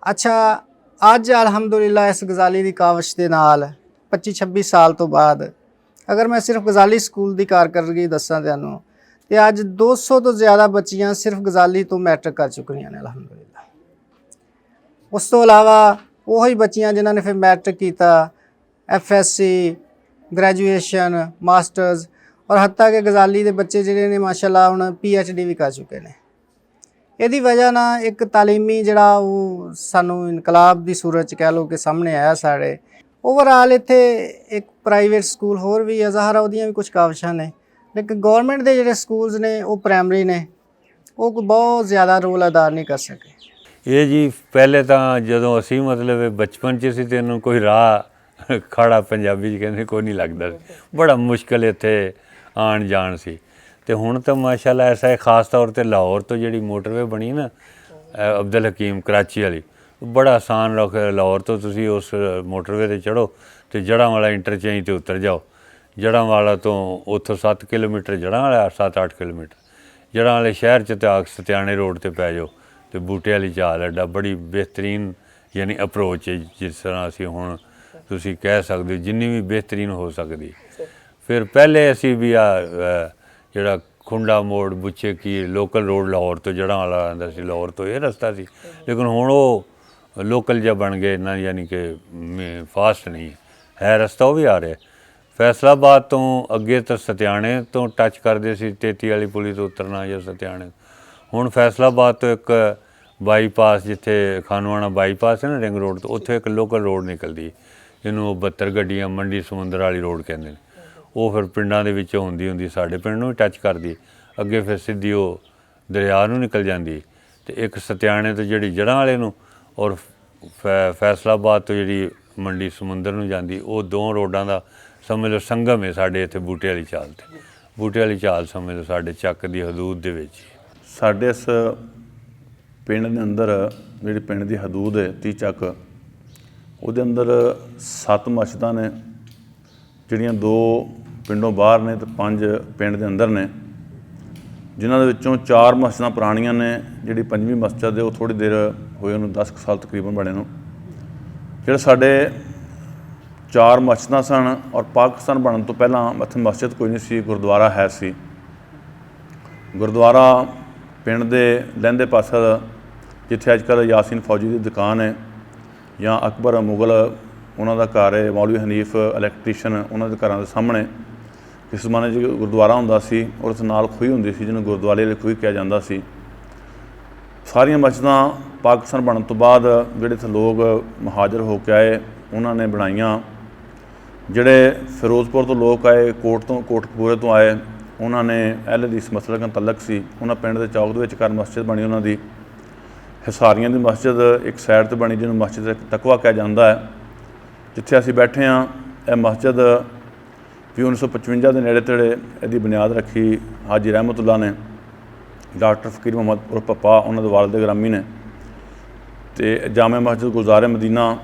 Speaker 4: ਅੱਛਾ, ਅੱਜ ਅਲਹਮਦੁਲਿਲਾ ਇਸ ਗਜ਼ਾਲੀ ਦੀ ਕਾਵਿਸ਼ ਦੇ ਨਾਲ 25-26 ਸਾਲ ਤੋਂ ਬਾਅਦ ਅਗਰ ਮੈਂ ਸਿਰਫ ਗਜ਼ਾਲੀ ਸਕੂਲ ਦੀ ਕਾਰਕਰਦਗੀ ਦੱਸਾਂ ਤੁਹਾਨੂੰ, ਅਤੇ ਅੱਜ 200 ਤੋਂ ਜ਼ਿਆਦਾ ਬੱਚੀਆਂ ਸਿਰਫ ਗਜ਼ਾਲੀ ਤੋਂ ਮੈਟ੍ਰਿਕ ਕਰ ਚੁੱਕੀਆਂ ਨੇ ਅਲਹਮਦੁਲਿਲਾ। ਉਸ ਤੋਂ ਇਲਾਵਾ ਉਹੀ ਬੱਚੀਆਂ ਜਿਨ੍ਹਾਂ ਨੇ ਫਿਰ ਮੈਟ੍ਰਿਕ ਕੀਤਾ, FSC, ਗ੍ਰੈਜੂਏਸ਼ਨ, ਮਾਸਟਰਸ, ਔਰ ਹੱਤਾ ਕਿ ਗਜ਼ਾਲੀ ਦੇ ਬੱਚੇ ਜਿਹੜੇ ਨੇ ਮਾਸ਼ਾਅੱਲਾ ਹੁਣ PhD ਵੀ ਕਰ ਚੁੱਕੇ ਨੇ। ਇਹਦੀ ਵਜ੍ਹਾ ਨਾਲ ਇੱਕ ਤਾਲੀਮੀ ਜਿਹੜਾ ਉਹ ਸਾਨੂੰ ਇਨਕਲਾਬ ਦੀ ਸੂਰਤ 'ਚ ਕਹਿ ਲਓ ਕਿ ਸਾਹਮਣੇ ਆਇਆ ਸਾਡੇ। ਓਵਰਆਲ ਇੱਥੇ ਇੱਕ ਪ੍ਰਾਈਵੇਟ ਸਕੂਲ ਹੋਰ ਵੀ ਹੈ, ਜ਼ਾਹਰਾ ਉਹਦੀਆਂ ਵੀ ਕੁਝ ਕਾਵਿਸ਼ਾਂ ਨੇ, ਲੇਕਿਨ ਗੌਰਮੈਂਟ ਦੇ ਜਿਹੜੇ ਸਕੂਲਸ ਨੇ ਉਹ ਪ੍ਰਾਇਮਰੀ ਨੇ, ਉਹ ਕੋਈ ਬਹੁਤ ਜ਼ਿਆਦਾ ਰੋਲ ਅਦਾ ਨਹੀਂ ਕਰ ਸਕੇ।
Speaker 3: ਇਹ ਜੀ ਪਹਿਲੇ ਤਾਂ ਜਦੋਂ ਅਸੀਂ ਮਤਲਬ ਬਚਪਨ 'ਚ ਸੀ ਤੇ ਇਹਨੂੰ ਕੋਈ ਰਾਹ ਖਾੜਾ ਪੰਜਾਬੀ 'ਚ ਕਹਿੰਦੇ ਕੋਈ ਨਹੀਂ ਲੱਗਦਾ ਸੀ, ਬੜਾ ਮੁਸ਼ਕਲ ਇੱਥੇ ਆਉਣ ਜਾਣ ਸੀ। ਤੇ ਹੁਣ ਤਾਂ ਮਾਸ਼ਾਅੱਲਾ ਐਸਾ ਹੈ, ਖਾਸ ਤੌਰ ਤੇ ਲਾਹੌਰ ਤੋਂ ਜਿਹੜੀ ਮੋਟਰਵੇ ਬਣੀ ਨਾ ਅਬਦੁਲ ਹਕੀਮ ਕਰਾਚੀ ਵਾਲੀ, ਬੜਾ ਆਸਾਨ ਰੱਖ। ਲਾਹੌਰ ਤੋਂ ਤੁਸੀਂ ਉਸ ਮੋਟਰਵੇ ਤੇ ਚੜ੍ਹੋ ਤੇ ਜੜ੍ਹਾਂ ਵਾਲਾ ਇੰਟਰਚੇਂਜ ਤੇ ਉਤਰ ਜਾਓ। ਜੜ੍ਹਾਂ ਵਾਲਾ ਤੋਂ ਉੱਥੋਂ 7 ਕਿਲੋਮੀਟਰ, ਜੜ੍ਹਾਂ ਵਾਲਾ 7-8 ਕਿਲੋਮੀਟਰ, ਜੜ੍ਹਾਂ ਵਾਲੇ ਸ਼ਹਿਰ 'ਚ ਤੇ ਆ ਕੇ ਸਤਿਆਣੇ ਰੋਡ ਤੇ ਪੈ ਜਾਓ ਤੇ ਬੂਟੇ ਵਾਲੀ ਚਾਲ ਅੱਡਾ। ਬੜੀ ਬਿਹਤਰੀਨ ਯਾਨੀ ਅਪਰੋਚ ਹੈ, ਜਿਸ ਤਰ੍ਹਾਂ ਅਸੀਂ ਹੁਣ ਤੁਸੀਂ ਕਹਿ ਸਕਦੇ ਹੋ ਜਿੰਨੀ ਵੀ ਬਿਹਤਰੀਨ ਹੋ ਸਕਦੀ। ਫਿਰ ਪਹਿਲੇ ਅਸੀਂ ਵੀ ਜਿਹੜਾ ਖੁੰਡਾ ਮੋੜ, ਬੁੱਚੇ ਕੀ ਲੋਕਲ ਰੋਡ ਲਾਹੌਰ ਤੋਂ ਜੜ੍ਹਾਂ ਵਾਲਾ ਆਉਂਦਾ ਸੀ, ਲਾਹੌਰ ਤੋਂ ਇਹ ਰਸਤਾ ਸੀ, ਲੇਕਿਨ ਹੁਣ ਉਹ ਲੋਕਲ ਜਿਹਾ ਬਣ ਗਏ ਨਾ, ਯਾਨੀ ਕਿ ਫਾਸਟ ਨਹੀਂ ਹੈ ਰਸਤਾ, ਉਹ ਵੀ ਆ ਰਿਹਾ। ਫੈਸਲਾਬਾਦ ਤੋਂ ਅੱਗੇ ਤਾਂ ਸਤਿਆਣੇ ਤੋਂ ਟੱਚ ਕਰਦੇ ਸੀ 33 ਵਾਲੀ ਪੁਲੀ ਤੋਂ ਉਤਰਨਾ ਜਾਂ ਸਤਿਆਣੇ। ਹੁਣ ਫੈਸਲਾਬਾਦ ਤੋਂ ਇੱਕ ਬਾਈਪਾਸ, ਜਿੱਥੇ ਖਾਨਵਾਣਾ ਬਾਈਪਾਸ ਹੈ ਨਾ ਰਿੰਗ ਰੋਡ ਤੋਂ, ਉੱਥੇ ਇੱਕ ਲੋਕਲ ਰੋਡ ਨਿਕਲਦੀ, ਜਿਹਨੂੰ 72 ਗੱਡੀਆਂ ਮੰਡੀ ਸਮੁੰਦਰ ਵਾਲੀ ਰੋਡ ਕਹਿੰਦੇ ਨੇ। ਉਹ ਫਿਰ ਪਿੰਡਾਂ ਦੇ ਵਿੱਚੋਂ ਹੁੰਦੀ ਸਾਡੇ ਪਿੰਡ ਨੂੰ ਵੀ ਟੱਚ ਕਰਦੀ, ਅੱਗੇ ਫਿਰ ਸਿੱਧੀ ਉਹ ਦਰਿਆ ਨੂੰ ਨਿਕਲ ਜਾਂਦੀ। ਤੇ ਇੱਕ ਸਤਿਆਣੇ ਤੋਂ ਜਿਹੜੀ ਜੜ੍ਹਾਂ ਵਾਲੇ ਨੂੰ ਔਰ ਫੈਸਲਾਬਾਦ ਤੋਂ ਜਿਹੜੀ ਮੰਡੀ ਸਮੁੰਦਰ ਨੂੰ ਜਾਂਦੀ, ਉਹ ਦੋ ਰੋਡਾਂ ਦਾ ਸਮਝ ਲਓ ਸੰਗਮ ਹੈ ਸਾਡੇ ਇੱਥੇ ਬੂਟੇ ਵਾਲੀ ਚਾਲ ਤੇ। ਬੂਟੇ ਵਾਲੀ ਚਾਲ ਸਮਝ ਲਓ ਸਾਡੇ ਚੱਕ ਦੀ ਹਦੂਦ ਦੇ ਵਿੱਚ।
Speaker 5: ਸਾਡੇ ਇਸ ਪਿੰਡ ਦੇ ਅੰਦਰ ਜਿਹੜੀ ਪਿੰਡ ਦੀ ਹਦੂਦ ਹੈ 30 ਚੱਕ, ਉਹਦੇ ਅੰਦਰ 7 ਮਸਜਿਦਾਂ ਨੇ, ਜਿਹੜੀਆਂ 2 ਪਿੰਡੋਂ ਬਾਹਰ ਨੇ ਤੇ 5 ਪਿੰਡ ਦੇ ਅੰਦਰ ਨੇ, ਜਿਨ੍ਹਾਂ ਦੇ ਵਿੱਚੋਂ 4 ਮਸਜਿਦਾਂ ਪੁਰਾਣੀਆਂ ਨੇ। ਜਿਹੜੀ 5ਵੀਂ ਮਸਜਿਦ ਹੈ ਉਹ ਥੋੜ੍ਹੀ ਦੇਰ ਹੋਏ ਉਹਨੂੰ 10 ਸਾਲ ਤਕਰੀਬਨ ਬਣੇ ਨੂੰ। ਜਿਹੜੇ ਸਾਡੇ 4 ਮਸਜਿਦਾਂ ਸਨ, ਔਰ ਪਾਕਿਸਤਾਨ ਬਣਨ ਤੋਂ ਪਹਿਲਾਂ ਇੱਥੇ ਮਸਜਿਦ ਕੋਈ ਨਹੀਂ ਸੀ, ਗੁਰਦੁਆਰਾ ਹੈ ਸੀ। ਗੁਰਦੁਆਰਾ ਪਿੰਡ ਦੇ ਲਹਿੰਦੇ ਪਾਸੇ, ਜਿੱਥੇ ਅੱਜ ਕੱਲ੍ਹ ਯਾਸੀਨ ਫੌਜੀ ਦੀ ਦੁਕਾਨ ਹੈ, ਜਾਂ ਅਕਬਰ ਮੁਗਲ ਉਹਨਾਂ ਦਾ ਘਰ ਹੈ, ਮੌਲਵੀ ਹਨੀਫ ਇਲੈਕਟ੍ਰੀਸ਼ਨ ਉਹਨਾਂ ਦੇ ਘਰਾਂ ਦੇ ਸਾਹਮਣੇ ਇਸ ਜ਼ਮਾਨੇ 'ਚ ਗੁਰਦੁਆਰਾ ਹੁੰਦਾ ਸੀ, ਔਰ ਉਸ ਨਾਲ ਖੂਹੀ ਹੁੰਦੀ ਸੀ ਜਿਹਨੂੰ ਗੁਰਦੁਆਰੇ ਵਾਲੀ ਖੂਹੀ ਕਿਹਾ ਜਾਂਦਾ ਸੀ। ਸਾਰੀਆਂ ਮਸਜਿਦਾਂ ਪਾਕਿਸਤਾਨ ਬਣਨ ਤੋਂ ਬਾਅਦ ਜਿਹੜੇ ਇੱਥੇ ਲੋਕ ਮੁਹਾਜਰ ਹੋ ਕੇ ਆਏ ਉਹਨਾਂ ਨੇ ਬਣਾਈਆਂ। ਜਿਹੜੇ ਫਿਰੋਜ਼ਪੁਰ ਤੋਂ ਲੋਕ ਆਏ, ਕੋਟਕਪੂਰੇ ਤੋਂ ਆਏ, ਉਹਨਾਂ ਨੇ ਅਹਿਲ ਹਦੀਸ ਮਸਲਕ ਨਾਲ ਤਲਕ ਸੀ। ਉਹਨਾਂ ਪਿੰਡ ਦੇ ਚੌਕ ਦੇ ਵਿੱਚ ਘਰ ਮਸਜਿਦ ਬਣੀ ਉਹਨਾਂ ਦੀ। ਹਿਸਾਰੀਆਂ ਦੀ ਮਸਜਿਦ ਇੱਕ ਸਾਈਡ 'ਤੇ ਬਣੀ, ਜਿਹਨੂੰ ਮਸਜਿਦ ਤਕਵਾ ਕਿਹਾ ਜਾਂਦਾ ਹੈ, ਜਿੱਥੇ ਅਸੀਂ ਬੈਠੇ ਹਾਂ। ਇਹ ਮਸਜਿਦ ਵੀ 1955 ਦੇ ਨੇੜੇ ਤੇੜੇ ਇਹਦੀ ਬੁਨਿਆਦ ਰੱਖੀ ਹਾਜੀ ਰਹਿਮਤੁੱਲਾ ਨੇ, ਡਾਕਟਰ ਫਕੀਰ ਮੁਹੰਮਦ ਉਰਫ ਪੱਪਾ, ਉਹਨਾਂ ਦੇ ਵਾਲਿਦ ਗ੍ਰਾਮੀ ਨੇ। ਤੇ ਜਾਮੇ ਮਸਜਿਦ ਗੁਲਜ਼ਾਰ ਮਦੀਨਾ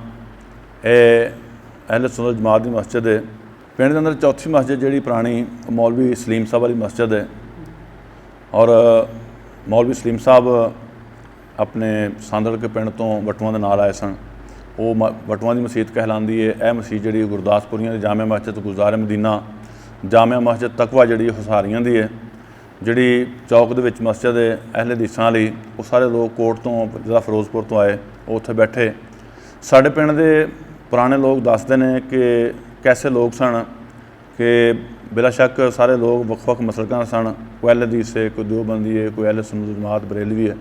Speaker 5: ਇਹ ਅਹਿਲ ਸੁਨਨਤ ਜਮਾਤ ਦੀ ਮਸਜਿਦ ਹੈ। ਪਿੰਡ ਦੇ ਅੰਦਰ ਚੌਥੀ ਮਸਜਿਦ ਜਿਹੜੀ ਪੁਰਾਣੀ ਮੌਲਵੀ ਸਲੀਮ ਸਾਹਿਬ ਵਾਲੀ ਮਸਜਿਦ ਹੈ, ਔਰ ਮੌਲਵੀ ਸਲੀਮ ਸਾਹਿਬ ਆਪਣੇ ਸਾਂਦੜ ਕੇ ਪਿੰਡ ਤੋਂ ਵਟੂਆਂ ਦੇ ਨਾਲ ਆਏ ਸਨ। ਉਹ ਵਟੂਆਂ ਦੀ ਮਸਜਿਦ ਕਹਿਲਾਉਂਦੀ ਹੈ। ਇਹ ਮਸਜਿਦ ਜਿਹੜੀ ਗੁਰਦਾਸਪੁਰੀਆਂ ਦੀ ਜਾਮਿਆ ਮਸਜਿਦ ਗੁਲਜ਼ਾਰ ਮਦੀਨਾ, ਜਾਮਿਆ ਮਸਜਿਦ ਤਕਵਾ ਜਿਹੜੀ ਹੁਸਾਰੀਆਂ ਦੀ ਹੈ। ਜਿਹੜੀ ਚੌਕ ਦੇ ਵਿੱਚ ਮਸਜਿਦ ਹੈ ਅਹਿਲ ਹਦੀਸਾਂ ਲਈ, ਉਹ ਸਾਰੇ ਲੋਕ ਕੋਟ ਤੋਂ ਜਿਹੜਾ ਫਿਰੋਜ਼ਪੁਰ ਤੋਂ ਆਏ ਉਹ ਉੱਥੇ ਬੈਠੇ। ਸਾਡੇ ਪਿੰਡ ਦੇ ਪੁਰਾਣੇ ਲੋਕ ਦੱਸਦੇ ਨੇ ਕਿ ਕੈਸੇ ਲੋਕ ਸਨ ਕਿ ਬਿਲਾ ਸ਼ੱਕ ਸਾਰੇ ਲੋਕ ਵੱਖ-ਵੱਖ ਮਸਲਕਾਂ ਸਨ। ਕੋਈ ਅਹਿਲ ਹਦੀਸ ਹੈ, ਕੋਈ ਦਿਓਬੰਦੀ ਹੈ, ਕੋਈ ਅਹਿਲ ਸੁਨਨਤ ਜਮਾਤ ਬਰੇਲਵੀ ਹੈ,